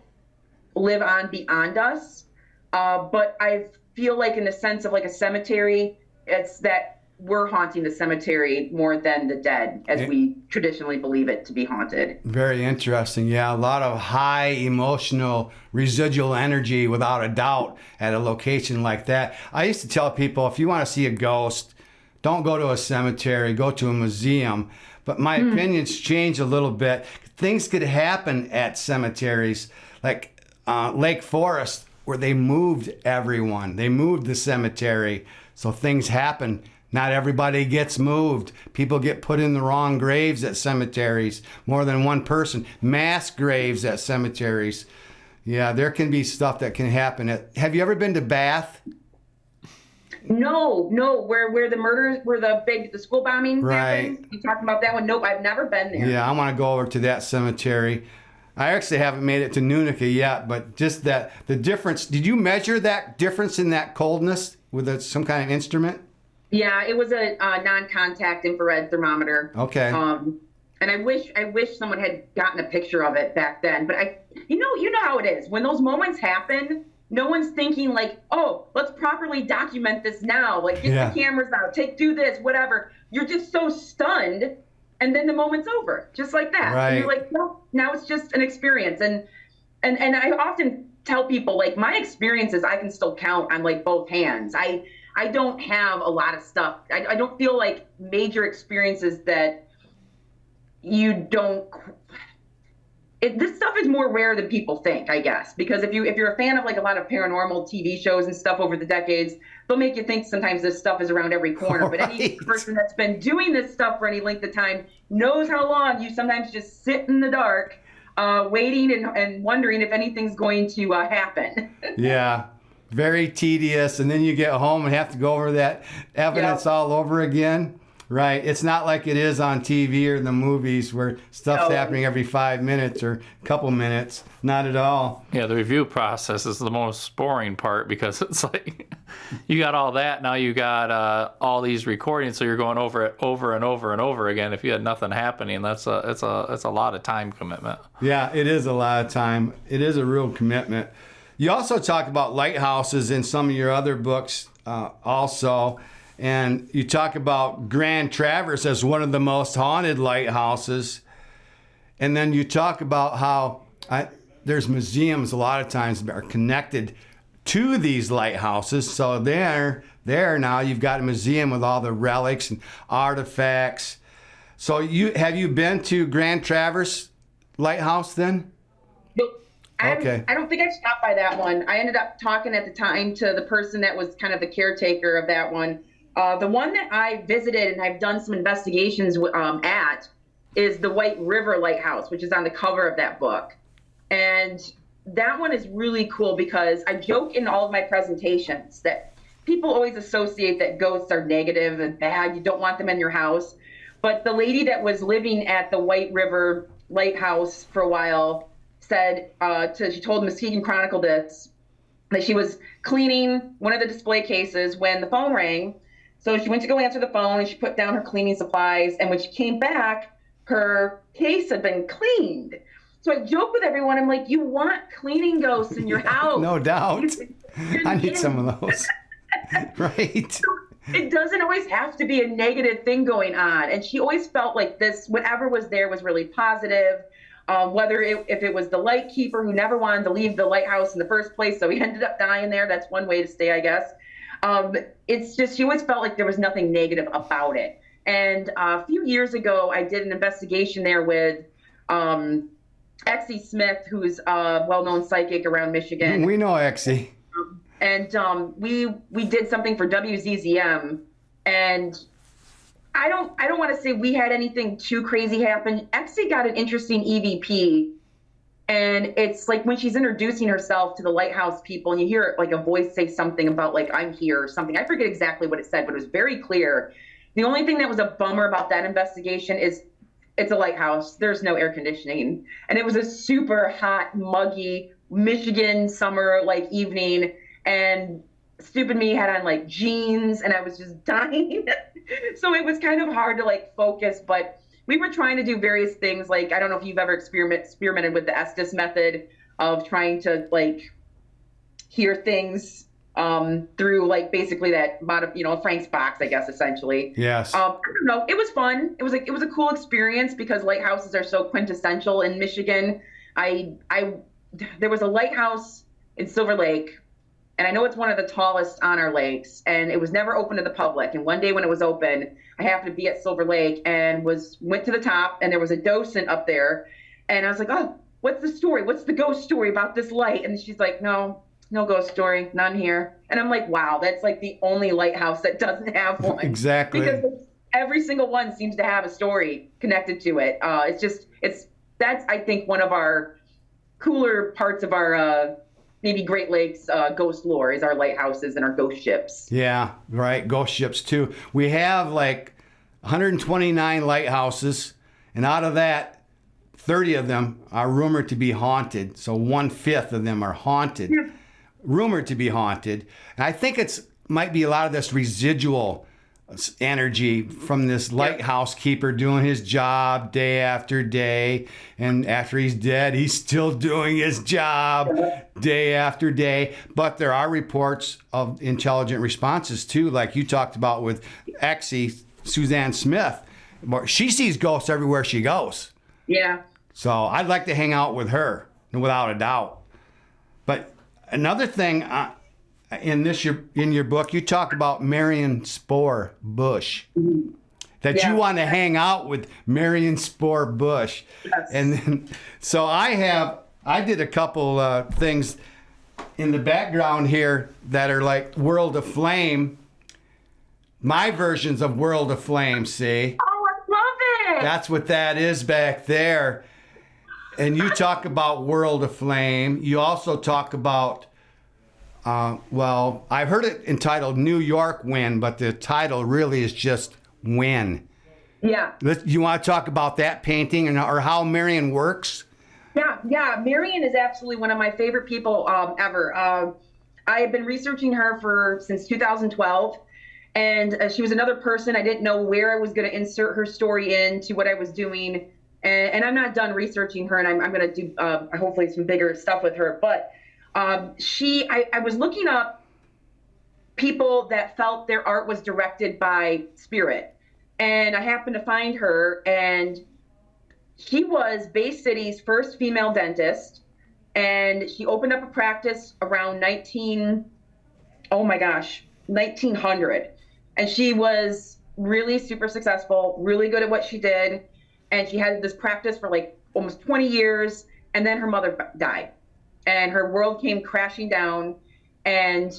live on beyond us. But I feel like in the sense of like a cemetery, it's that we're haunting the cemetery more than the dead, as we traditionally believe it to be haunted. Very interesting. Yeah, a lot of high emotional residual energy, without a doubt, at a location like that. I used to tell people, if you want to see a ghost, don't go to a cemetery, go to a museum. But my opinions change a little bit. Things could happen at cemeteries, like Lake Forest, where they moved everyone. They moved the cemetery, so things happen. Not everybody gets moved. People get put in the wrong graves at cemeteries. More than one person. Mass graves at cemeteries. Yeah, there can be stuff that can happen. Have you ever been to Bath? No, where the murders, where the school bombing happened. You talking about that one? Nope, I've never been there. Yeah, I want to go over to that cemetery. I actually haven't made it to Nunica yet, but just the difference. Did you measure that difference in that coldness with some kind of instrument? Yeah, it was a non-contact infrared thermometer. Okay. And I wish someone had gotten a picture of it back then. But you know how it is. When those moments happen, no one's thinking like, oh, let's properly document this now. Like, get the cameras out, do this, whatever. You're just so stunned, and then the moment's over, just like that. Right. And you're like, no, now it's just an experience. And I often tell people, like, my experiences I can still count on like both hands. I don't have a lot of stuff. I don't feel like major experiences that you don't. This stuff is more rare than people think, I guess, because if you're a fan of like a lot of paranormal TV shows and stuff over the decades, they'll make you think sometimes this stuff is around every corner. Right. But any person that's been doing this stuff for any length of time knows how long you sometimes just sit in the dark, waiting and wondering if anything's going to happen. Yeah. Very tedious, and then you get home and have to go over that evidence all over again. Right. It's not like it is on TV or the movies where stuff's happening every 5 minutes or a couple minutes. Not at all. Yeah, the review process is the most boring part, because it's like you got all that, now you got all these recordings, so you're going over it over and over and over again. If you had nothing happening, it's a lot of time commitment. Yeah, it is a lot of time. It is a real commitment. You also talk about lighthouses in some of your other books also. And you talk about Grand Traverse as one of the most haunted lighthouses. And then you talk about how there's museums a lot of times that are connected to these lighthouses. So there now you've got a museum with all the relics and artifacts. So have you been to Grand Traverse Lighthouse then? Nope. Okay. I don't think I stopped by that one. I ended up talking at the time to the person that was kind of the caretaker of that one. The one that I visited and I've done some investigations at is the White River Lighthouse, which is on the cover of that book. And that one is really cool because I joke in all of my presentations that people always associate that ghosts are negative and bad. You don't want them in your house. But the lady that was living at the White River Lighthouse for a while said, she told Muskegon Chronicle this, that she was cleaning one of the display cases when the phone rang. So she went to go answer the phone and she put down her cleaning supplies. And when she came back, her case had been cleaned. So I joke with everyone. I'm like, you want cleaning ghosts in your house. No doubt. I need some of those. Right. It doesn't always have to be a negative thing going on. And she always felt like this, whatever was there was really positive. If it was the light keeper who never wanted to leave the lighthouse in the first place, so he ended up dying there. That's one way to stay, I guess. It's just, she always felt like there was nothing negative about it. And a few years ago, I did an investigation there with Exie Smith, who's a well-known psychic around Michigan. We know Exie. And we did something for WZZM, and I don't want to say we had anything too crazy happen. Exie got an interesting EVP, and it's like when she's introducing herself to the lighthouse people, and you hear like a voice say something about like, I'm here or something. I forget exactly what it said, but it was very clear. The only thing that was a bummer about that investigation is it's a lighthouse. There's no air conditioning, and it was a super hot, muggy Michigan summer like evening. And stupid me had on like jeans and I was just dying. So it was kind of hard to like focus, but we were trying to do various things. Like, I don't know if you've ever experimented with the Estes method of trying to like hear things through like basically that Frank's box, I guess, essentially. Yes. I don't know. It was fun. It was a cool experience because lighthouses are so quintessential in Michigan. There was a lighthouse in Silver Lake, and I know it's one of the tallest on our lakes, and it was never open to the public. And one day when it was open, I happened to be at Silver Lake and went to the top, and there was a docent up there. And I was like, oh, what's the story? What's the ghost story about this light? And she's like, no ghost story, none here. And I'm like, wow, that's like the only lighthouse that doesn't have one. Exactly. Because every single one seems to have a story connected to it. That's, I think, one of our cooler parts of our maybe Great Lakes ghost lore is our lighthouses and our ghost ships. Yeah, right. Ghost ships too. We have like 129 lighthouses, and out of that, 30 of them are rumored to be haunted. So 1/5 of them are haunted, rumored to be haunted. And I think might be a lot of this residual energy from this lighthouse keeper doing his job day after day, and after he's dead he's still doing his job day after day. But there are reports of intelligent responses too, like you talked about with Exie, Suzanne Smith. She sees ghosts everywhere she goes. Yeah. So I'd like to hang out with her, without a doubt. But another thing, in your book, you talk about Marion Spore Bush. That you want to hang out with Marion Spore Bush. Yes. And then, so I did a couple things in the background here that are like World of Flame. My versions of World of Flame, see? Oh, I love it. That's what that is back there. And you talk about World of Flame. You also talk about, I've heard it entitled New York Wind, but the title really is just Wind. Yeah. You want to talk about that painting or how Marion works? Yeah. Marion is absolutely one of my favorite people ever. I have been researching her since 2012. And she was another person. I didn't know where I was going to insert her story into what I was doing. And I'm not done researching her, and I'm going to do hopefully some bigger stuff with her. But I was looking up people that felt their art was directed by spirit. And I happened to find her, and she was Bay City's first female dentist. And she opened up a practice around 1900. And she was really super successful, really good at what she did. And she had this practice for like almost 20 years. And then her mother died. and her world came crashing down. And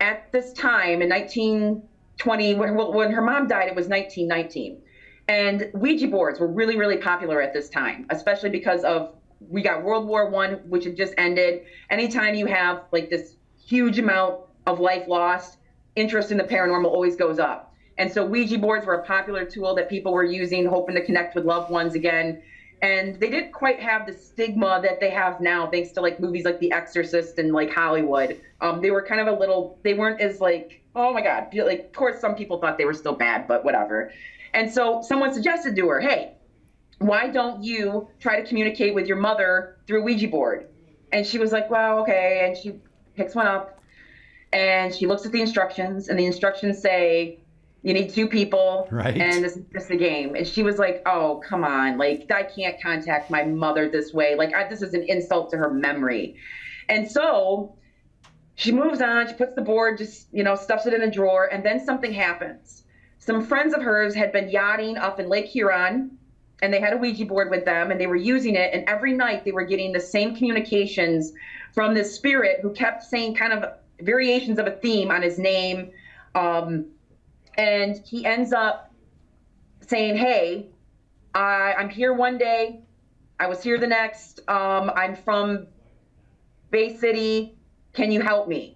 at this time in 1920, when her mom died, it was 1919. And Ouija boards were really, really popular at this time, especially because we got World War I, which had just ended. Anytime you have like this huge amount of life lost, interest in the paranormal always goes up. And so Ouija boards were a popular tool that people were using, hoping to connect with loved ones again. And they didn't quite have the stigma that they have now, thanks to like movies like The Exorcist and like Hollywood. They were kind of they weren't as like, oh my God. Like, of course, some people thought they were still bad, but whatever. And so someone suggested to her, hey, why don't you try to communicate with your mother through a Ouija board? And she was like, well, okay. And she picks one up and she looks at the instructions, and the instructions say, you need 2 people, right, and this is just a game. And she was like, oh, come on. Like, I can't contact my mother this way. Like, this is an insult to her memory. And so she moves on. She puts the board, just, stuffs it in a drawer. And then something happens. Some friends of hers had been yachting up in Lake Huron, and they had a Ouija board with them, and they were using it. And every night they were getting the same communications from this spirit who kept saying kind of variations of a theme on his name. And he ends up saying, hey, I'm here one day. I was here the next. I'm from Bay City. Can you help me?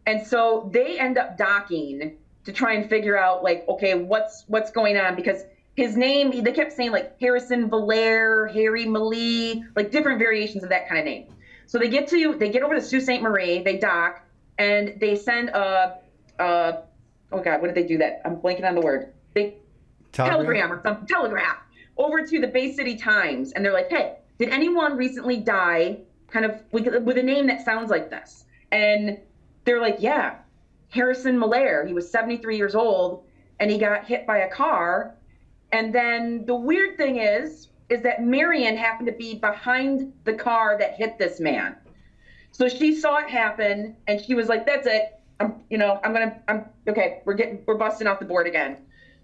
And so they end up docking to try and figure out, like, okay, what's going on? Because his name, they kept saying like Harrison Valaire, Harry Malee, like different variations of that kind of name. So they get over to Sault Ste. Marie, they dock, and they send oh God, what did they do that? I'm blanking on the word. Telegraph over to the Bay City Times. And they're like, hey, did anyone recently die kind of with a name that sounds like this? And they're like, yeah, Harrison Malaire. He was 73 years old and he got hit by a car. And then the weird thing is that Marion happened to be behind the car that hit this man. So she saw it happen and she was like, that's it. Okay, we're busting off the board again.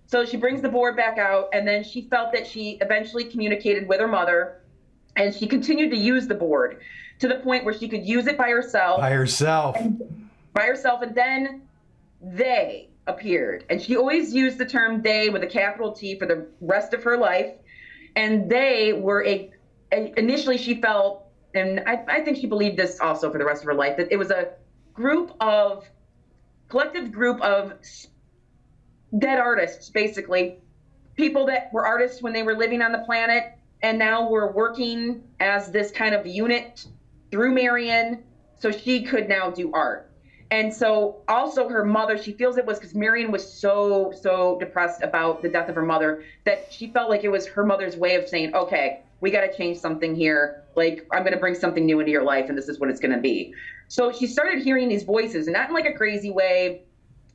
So she brings the board back out, and then she felt that she eventually communicated with her mother, and she continued to use the board to the point where she could use it by herself. And then they appeared. And she always used the term they with a capital T for the rest of her life. And they were initially she felt, and I think she believed this also for the rest of her life, that it was a collective group of dead artists, basically. People that were artists when they were living on the planet and now were working as this kind of unit through Marion so she could now do art. And so also her mother, she feels it was because Marion was so depressed about the death of her mother that she felt like it was her mother's way of saying, okay, we got to change something here. Like, I'm going to bring something new into your life, and this is what it's going to be. So she started hearing these voices, and not in like a crazy way,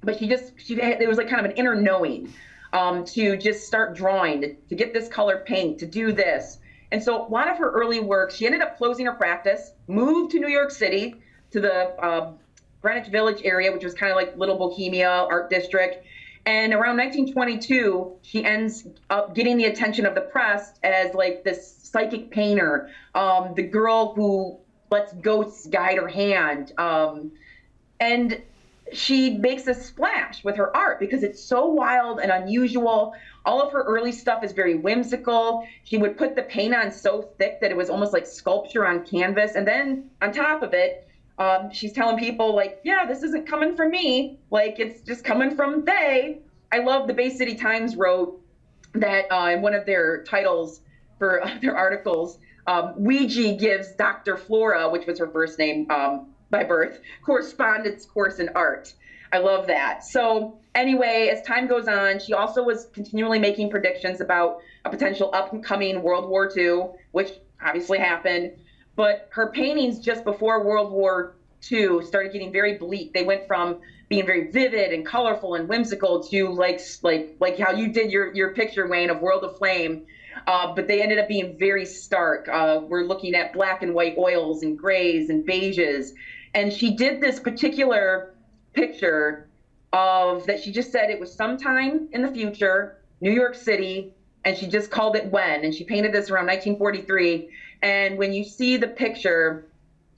but there was like kind of an inner knowing to just start drawing, to get this color paint, to do this. And so a lot of her early work, she ended up closing her practice, moved to New York City, to the Greenwich Village area, which was kind of like Little Bohemia art district. And around 1922, she ends up getting the attention of the press as like this psychic painter, the girl who lets ghosts guide her hand. And she makes a splash with her art because it's so wild and unusual. All of her early stuff is very whimsical. She would put the paint on so thick that it was almost like sculpture on canvas. And then on top of it, she's telling people like, yeah, this isn't coming from me. Like, it's just coming from they. I love the Bay City Times wrote that in one of their titles for their articles, Ouija gives Dr. Flora, which was her first name by birth, correspondence course in art. I love that. So anyway, as time goes on, she also was continually making predictions about a potential upcoming World War II, which obviously happened. But her paintings just before World War II started getting very bleak. They went from being very vivid and colorful and whimsical to like how you did your picture, Wayne, of World of Flame. But they ended up being very stark. We're looking at black and white oils and grays and beiges. And she did this particular picture of that. She just said it was sometime in the future, New York City, and she just called it when. And she painted this around 1943. And when you see the picture,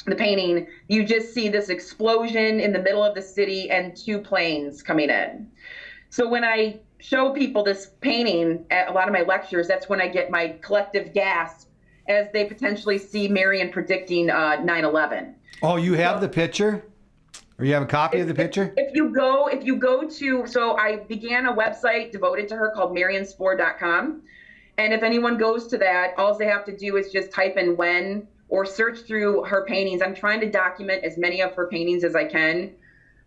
the painting, you just see this explosion in the middle of the city and 2 planes coming in. So when I show people this painting at a lot of my lectures, that's when I get my collective gasp as they potentially see Marion predicting 9/11. Oh, you have the picture? Or you have a copy of the picture? If you go to, so I began a website devoted to her called marionspore.com. And if anyone goes to that, all they have to do is just type in when or search through her paintings. I'm trying to document as many of her paintings as I can.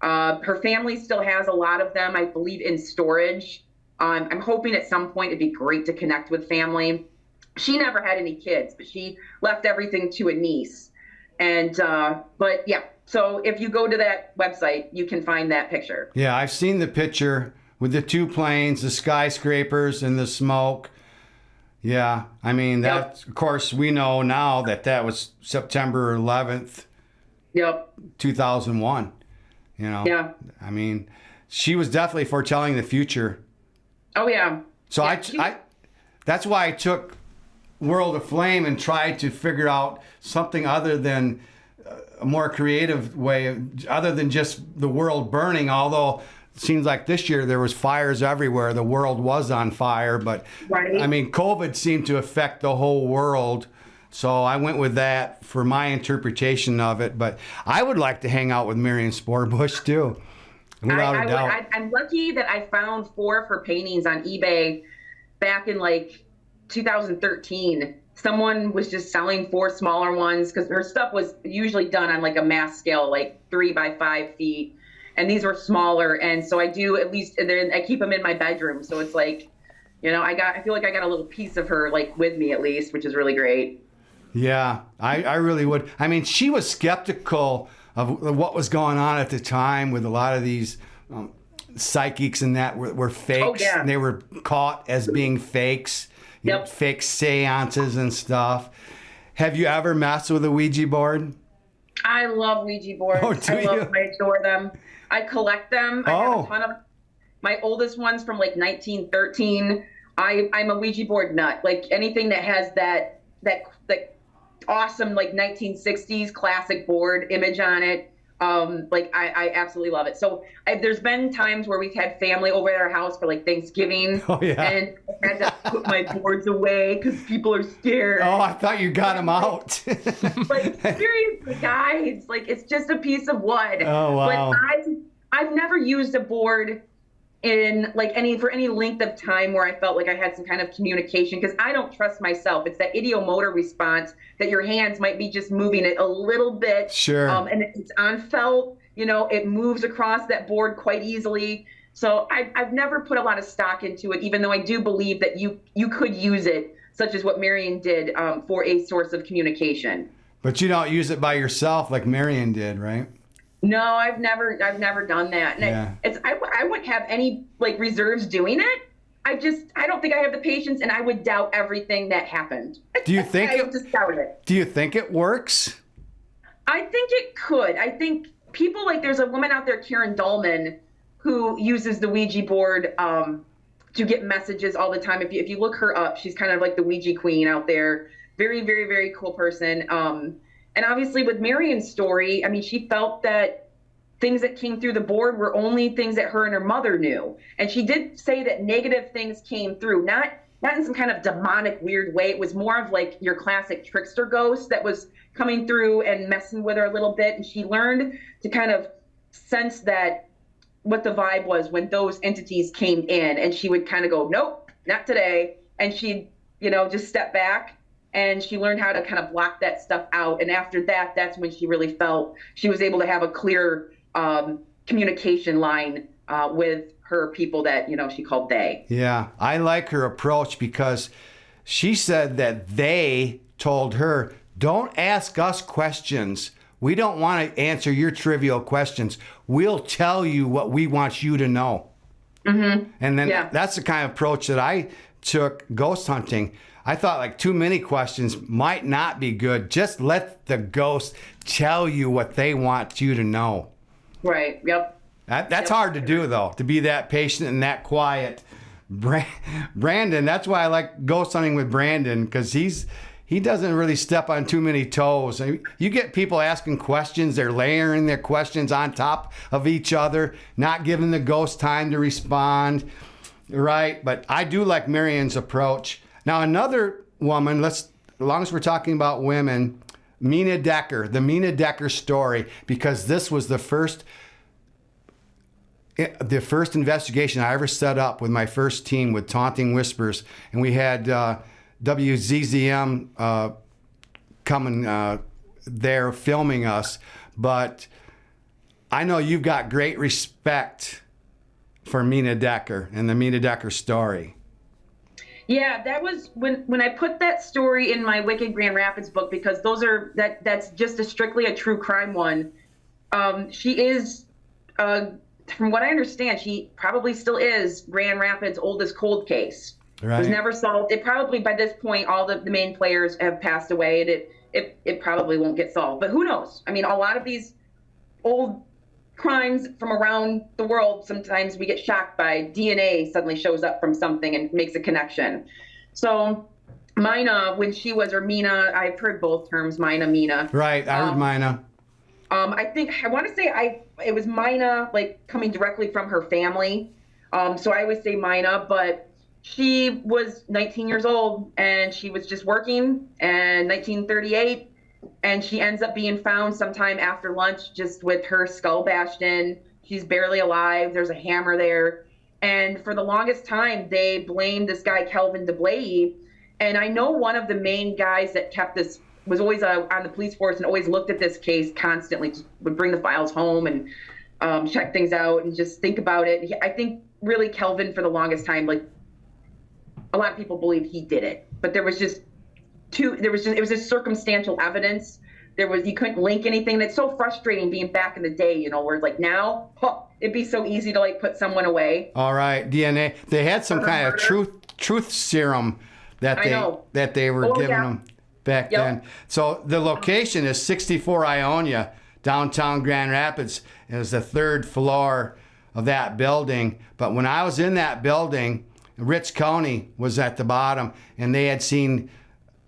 Her family still has a lot of them, I believe, in storage. I'm hoping at some point it'd be great to connect with family. She never had any kids, but she left everything to a niece. And, but yeah, so if you go to that website, you can find that picture. Yeah, I've seen the picture with the 2 planes, the skyscrapers, and the smoke. Yeah, I mean, that, of course, we know now that was September 11th, Yep. 2001. You know? Yeah. I mean, she was definitely foretelling the future. Oh, yeah. So Yeah, that's why I took World of Flame and tried to figure out something other than a more creative way, other than just the world burning, although it seems like this year there was fires everywhere. The world was on fire, but Right. I mean, COVID seemed to affect the whole world. So I went with that for my interpretation of it. But I would like to hang out with Marion Sporebush too, without a doubt. I'm lucky that I found 4 of her paintings on eBay back in like 2013. Someone was just selling 4 smaller ones because her stuff was usually done on like a mass scale, like 3 by 5 feet. And these were smaller. And so I do at least, I keep them in my bedroom. So it's like, you know, I feel like I got a little piece of her like with me at least, which is really great. Yeah, I really would. I mean, she was skeptical of what was going on at the time with a lot of these psychics and that were fakes. Oh, yeah. And they were caught as being fakes. You know, Yep. fake seances and stuff. Have you ever messed with a Ouija board? I love Ouija boards. Oh, do you? I adore them. I collect them. I have Oh. a ton of my oldest ones from like 1913. I'm a Ouija board nut. Like anything that has that awesome like 1960s classic board image on it. Like I absolutely love it. So there's been times where we've had family over at our house for like Thanksgiving. Oh, yeah. And I had to put my boards away because people are scared. Oh, I thought you got them out. Like seriously, guys, like it's just a piece of wood. Oh, wow. But I've never used a board in like for any length of time where I felt like I had some kind of communication because I don't trust myself. It's that idiomotor response that your hands might be just moving it a little bit. Sure. And it's on felt, you know, it moves across that board quite easily. So I've never put a lot of stock into it, even though I do believe that you could use it, such as what Marion did, for a source of communication. But you don't use it by yourself like Marion did, right? No, I've never done that. And Yeah. I wouldn't have any like reserves doing it. I don't think I have the patience, and I would doubt everything that happened. Do you think I would just doubt it. Do you think it works? I think it could. I think people like there's a woman out there, Karen Dolman, who uses the Ouija board to get messages all the time. If you look her up, she's kind of like the Ouija queen out there. Very, very, very cool person. And obviously with Marion's story, I mean, she felt that things that came through the board were only things that her and her mother knew. And she did say that negative things came through, not in some kind of demonic weird way. It was more of like your classic trickster ghost that was coming through and messing with her a little bit. And she learned to kind of sense that what the vibe was when those entities came in, and she would kind of go, nope, not today. And she'd, just step back. And she learned how to kind of block that stuff out. And after that, that's when she really felt she was able to have a clear communication line with her people that, she called they. Yeah, I like her approach because she said that they told her, don't ask us questions. We don't want to answer your trivial questions. We'll tell you what we want you to know. Mm-hmm. And then that's the kind of approach that I took ghost hunting. I thought like too many questions might not be good. Just let the ghost tell you what they want you to know. Right. Yep. That's hard to do though, to be that patient and that quiet. Brandon, that's why I like ghost hunting with Brandon, because he's he doesn't really step on too many toes. I mean, you get people asking questions, they're layering their questions on top of each other, not giving the ghost time to respond, right? But I do like Marion's approach. Now, another woman, as long as we're talking about women, Mina Decker, the Mina Decker story, because this was the first investigation I ever set up with my first team with Taunting Whispers, and we had WZZM coming there filming us. But I know you've got great respect for Mina Decker and the Mina Decker story. Yeah, that was when I put that story in my Wicked Grand Rapids book, because that's just strictly a true crime one. She is, from what I understand, she probably still is Grand Rapids' oldest cold case. Right. It was never solved. It probably, by this point, all the main players have passed away, and it probably won't get solved. But who knows? I mean, a lot of these old crimes from around the world, sometimes we get shocked by DNA suddenly shows up from something and makes a connection. So Mina, when she was, or Mina, I've heard both terms, Mina. Right, I heard Mina. I want to say it was Mina, like coming directly from her family. So I always say Mina, but she was 19 years old and she was just working in 1938. And she ends up being found sometime after lunch, just with her skull bashed in. She's barely alive. There's a hammer there. And for the longest time, they blamed this guy, Kelvin DeBlay. And I know one of the main guys that kept this, was always on the police force and always looked at this case constantly, just would bring the files home and check things out and just think about it. I think really Kelvin, for the longest time, like a lot of people believe he did it, but it was just circumstantial evidence. You couldn't link anything. That's so frustrating being back in the day, where like now, it'd be so easy to like put someone away. All right, DNA. They had some kind of truth serum that they were giving them back then. So the location is 64 Ionia, downtown Grand Rapids. It was the third floor of that building. But when I was in that building, Rich County was at the bottom, and they had seen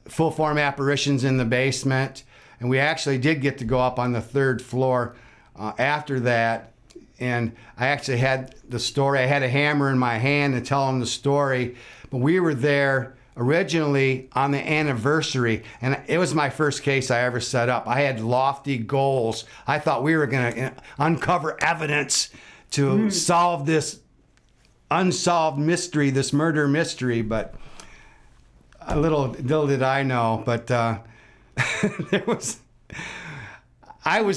full form apparitions in the basement, and we actually did get to go up on the third floor after that. And I actually had the story. I had a hammer in my hand to tell them the story, but we were there originally on the anniversary, and it was my first case I ever set up. I had lofty goals. I thought we were going to uncover evidence to solve this unsolved mystery, this murder mystery, but little did I know, but I was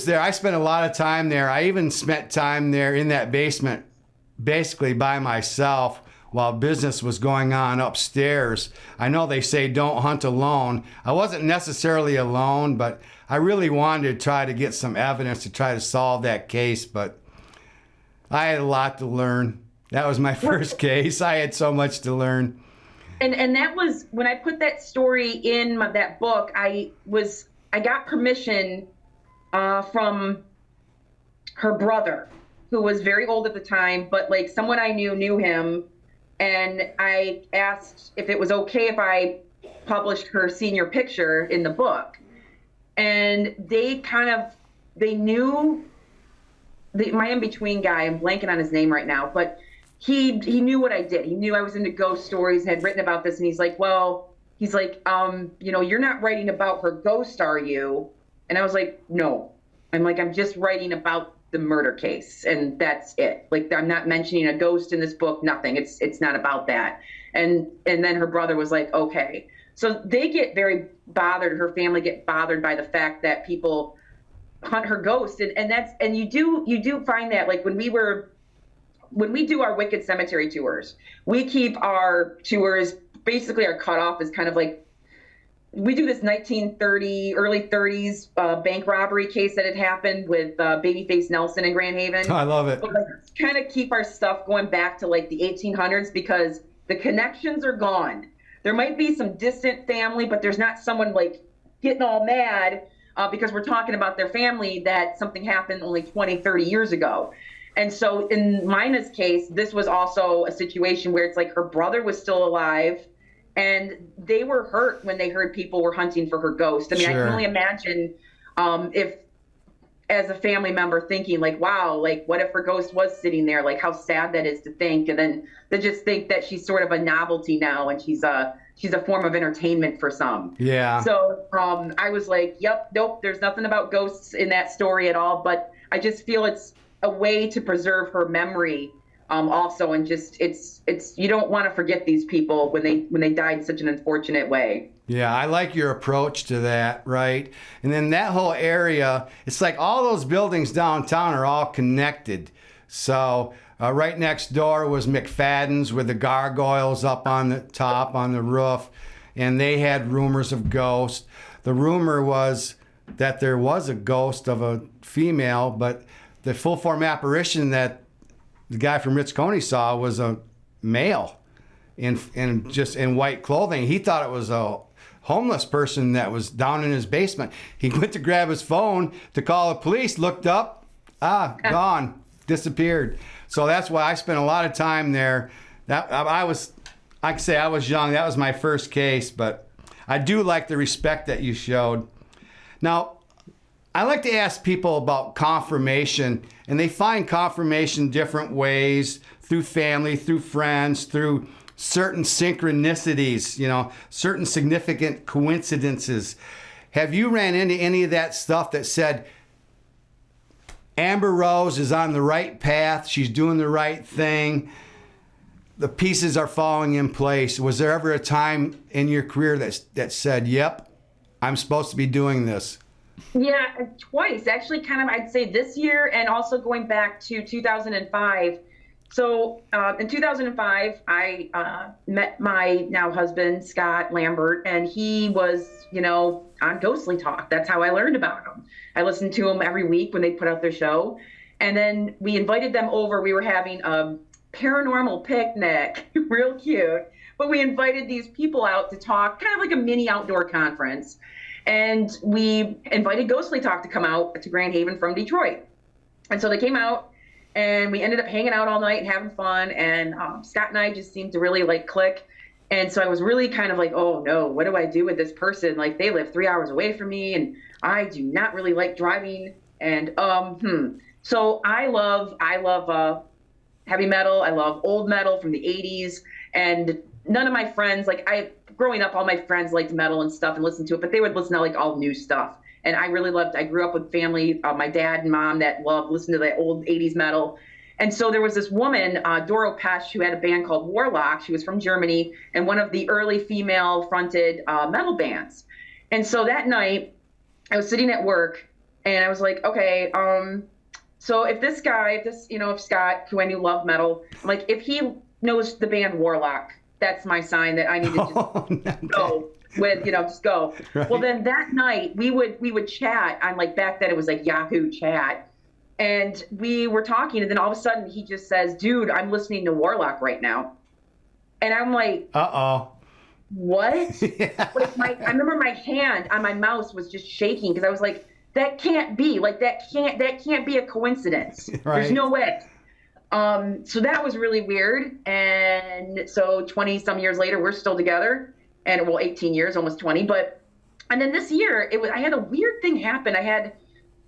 there. I spent a lot of time there. I even spent time there in that basement, basically by myself, while business was going on upstairs. I know they say don't hunt alone. I wasn't necessarily alone, but I really wanted to try to get some evidence to try to solve that case, but I had a lot to learn. That was my first case. I had so much to learn. And that was when I put that story in that book. I got permission from her brother, who was very old at the time, but like someone I knew him, and I asked if it was okay if I published her senior picture in the book. And they knew my in-between guy. I'm blanking on his name right now, but he knew what I did. He knew I was into ghost stories and had written about this. And he's like, you're not writing about her ghost, are you? And I was like, no. I'm just writing about the murder case, and that's it. Like, I'm not mentioning a ghost in this book, nothing. It's not about that. And then her brother was like, okay. So they get very bothered. Her family get bothered by the fact that people hunt her ghost. And you do find that, like, when we do our Wicked Cemetery tours, we keep our tours, basically our cutoff is kind of like, we do this 1930, early 30s bank robbery case that had happened with Babyface Nelson in Grand Haven. Oh, I love it. But, like, kind of keep our stuff going back to like the 1800s, because the connections are gone. There might be some distant family, but there's not someone like getting all mad because we're talking about their family that something happened only 20, 30 years ago. And so in Mina's case, this was also a situation where it's like her brother was still alive, and they were hurt when they heard people were hunting for her ghost. I mean, I Sure. can only imagine if, as a family member, thinking like, wow, like what if her ghost was sitting there? Like how sad that is to think. And then to just think that she's sort of a novelty now, and she's a form of entertainment for some. Yeah. So I was like, yep, nope, there's nothing about ghosts in that story at all. But I just feel it's a way to preserve her memory also. And just, it's, you don't want to forget these people when they died in such an unfortunate way. Yeah, I like your approach to that, right? And then that whole area, it's like all those buildings downtown are all connected. So right next door was McFadden's with the gargoyles up on the top, on the roof, and they had rumors of ghosts. The rumor was that there was a ghost of a female, but the full form apparition that the guy from Rich Coney saw was a male in just in white clothing. He thought it was a homeless person that was down in his basement. He went to grab his phone to call the police, looked up, gone, disappeared. So that's why I spent a lot of time there. That I can say I was young. That was my first case, but I do like the respect that you showed. Now, I like to ask people about confirmation, and they find confirmation different ways, through family, through friends, through certain synchronicities, certain significant coincidences. Have you ran into any of that stuff that said, Amberrose is on the right path, she's doing the right thing, the pieces are falling in place? Was there ever a time in your career that said, yep, I'm supposed to be doing this? Yeah, twice. Actually, kind of, I'd say this year, and also going back to 2005. So in 2005, I met my now husband, Scott Lambert, and he was, on Ghostly Talk. That's how I learned about him. I listened to him every week when they put out their show. And then we invited them over. We were having a paranormal picnic, real cute. But we invited these people out to talk, kind of like a mini outdoor conference. And we invited Ghostly Talk to come out to Grand Haven from Detroit. And so they came out. And we ended up hanging out all night and having fun. And Scott and I just seemed to really click. And so I was really kind of like, oh no, what do I do with this person? Like, they live 3 hours away from me, and I do not really like driving. And so I love heavy metal. I love old metal from the 80s. And none of my friends, growing up, all my friends liked metal and stuff and listened to it, but they would listen to all new stuff. And I really I grew up with family, my dad and mom that loved listening to the old 80s metal. And so there was this woman, Doro Pesch, who had a band called Warlock. She was from Germany and one of the early female-fronted metal bands. And so that night, I was sitting at work, and I was like, okay, so if Scott, who I knew loved metal, if he knows the band Warlock, that's my sign that I need to just go. Just go. Right. Well, then that night we would chat on back then it was Yahoo chat, and we were talking, and then all of a sudden he just says, "Dude, I'm listening to Warlock right now," and I'm like, what? Yeah. I remember my hand on my mouse was just shaking because I was like, that can't be that can't be a coincidence. Right. There's no way. So that was really weird, and so 20 some years later we're still together. And 18 years, almost 20. And then this year, I had a weird thing happen. I had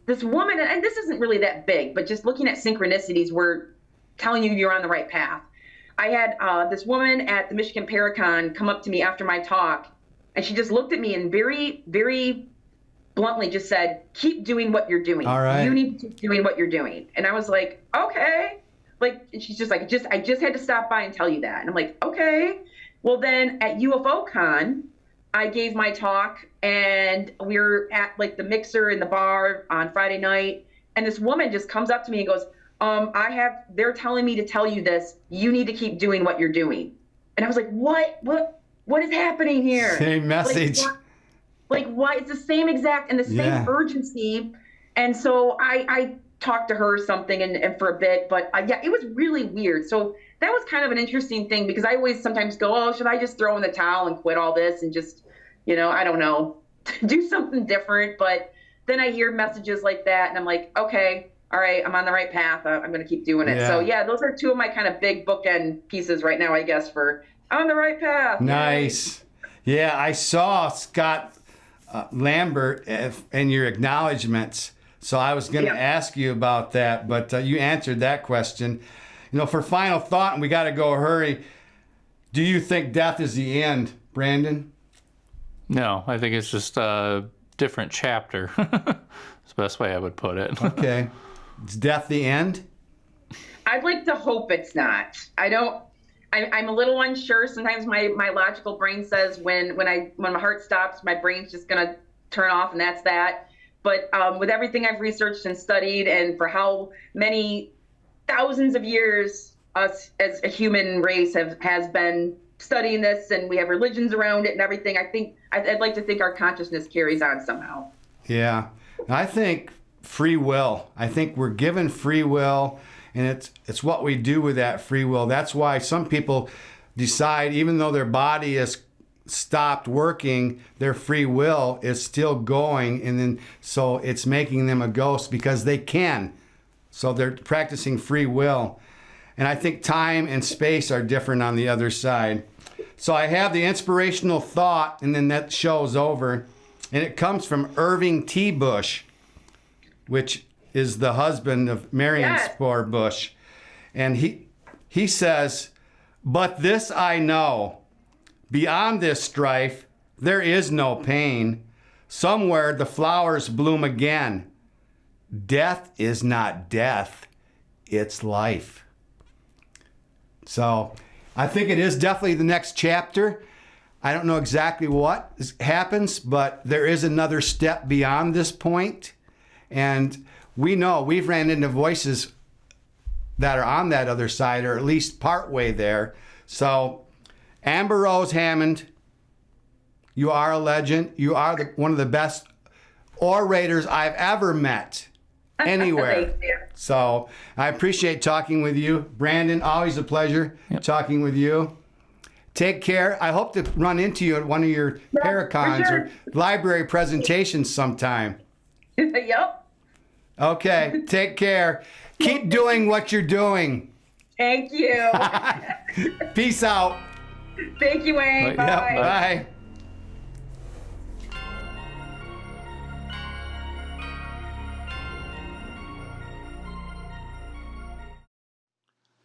this woman, and this isn't really that big, but just looking at synchronicities, we're telling you're on the right path. I had this woman at the Michigan Paracon come up to me after my talk, and she just looked at me and very, very bluntly just said, keep doing what you're doing. All right. You need to keep doing what you're doing. And I was like, okay. And she's just like, I just had to stop by and tell you that. And I'm like, okay. Well, then at UFOCon, I gave my talk, and we were at the mixer in the bar on Friday night, and this woman just comes up to me and goes, they're telling me to tell you this. You need to keep doing what you're doing. And I was like, what is happening here? Same message. What? It's the same exact and the same urgency. And so I talked to her something and for a bit, but it was really weird. So that was kind of an interesting thing, because I always sometimes go, oh, should I just throw in the towel and quit all this and just, I don't know, do something different? But then I hear messages like that, and I'm like, okay, all right, I'm on the right path. I'm going to keep doing it. Yeah. So those are two of my kind of big bookend pieces right now, I guess, for On the right path. Nice. Yeah, I saw Scott Lambert in your acknowledgments. So I was going to ask you about that, but you answered that question. You know, for final thought, and we got to go hurry. Do you think death is the end, Brandon? No, I think it's just a different chapter. That's the best way I would put it. Okay. Is death the end? I'd like to hope it's not. I'm a little unsure. Sometimes my logical brain says when my heart stops, my brain's just gonna turn off, and that's that. But with everything I've researched and studied, and for how many thousands of years us as a human race has been studying this, and we have religions around it and everything, I'd like to think our consciousness carries on somehow. Yeah. I think free will. I think we're given free will, and it's what we do with that free will. That's why some people decide, even though their body is stopped working, their free will is still going, and then so it's making them a ghost because they can. So they're practicing free will. And I think time and space are different on the other side. So I have the inspirational thought, and then that show's over. And it comes from Irving T. Bush, which is the husband of Marion Spore Bush. And he says, "But this I know, beyond this strife, there is no pain. Somewhere the flowers bloom again. Death is not death, it's life." So I think it is definitely the next chapter. I don't know exactly what happens, but there is another step beyond this point. And we know we've ran into voices that are on that other side, or at least part way there. So Amberrose Hammond, you are a legend. You are one of the best orators I've ever met anywhere. Thank you. So I appreciate talking with you. Brandon, always a pleasure talking with you. Take care. I hope to run into you at one of your Paracons or library presentations sometime. Yep. Okay, take care. Keep doing what you're doing. Thank you. Peace out. Thank you, Wayne. Bye. Bye. Yep, bye.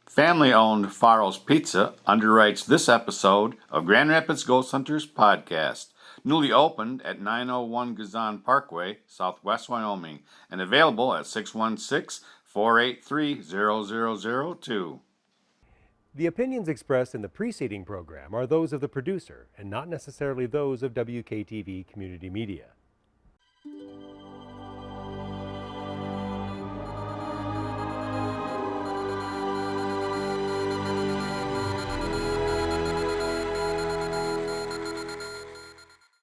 Family-owned Faro's Pizza underwrites this episode of Grand Rapids Ghost Hunters podcast. Newly opened at 901 Gazan Parkway, Southwest Wyoming, and available at 616-483-0002. The opinions expressed in the preceding program are those of the producer and not necessarily those of WKTV Community Media.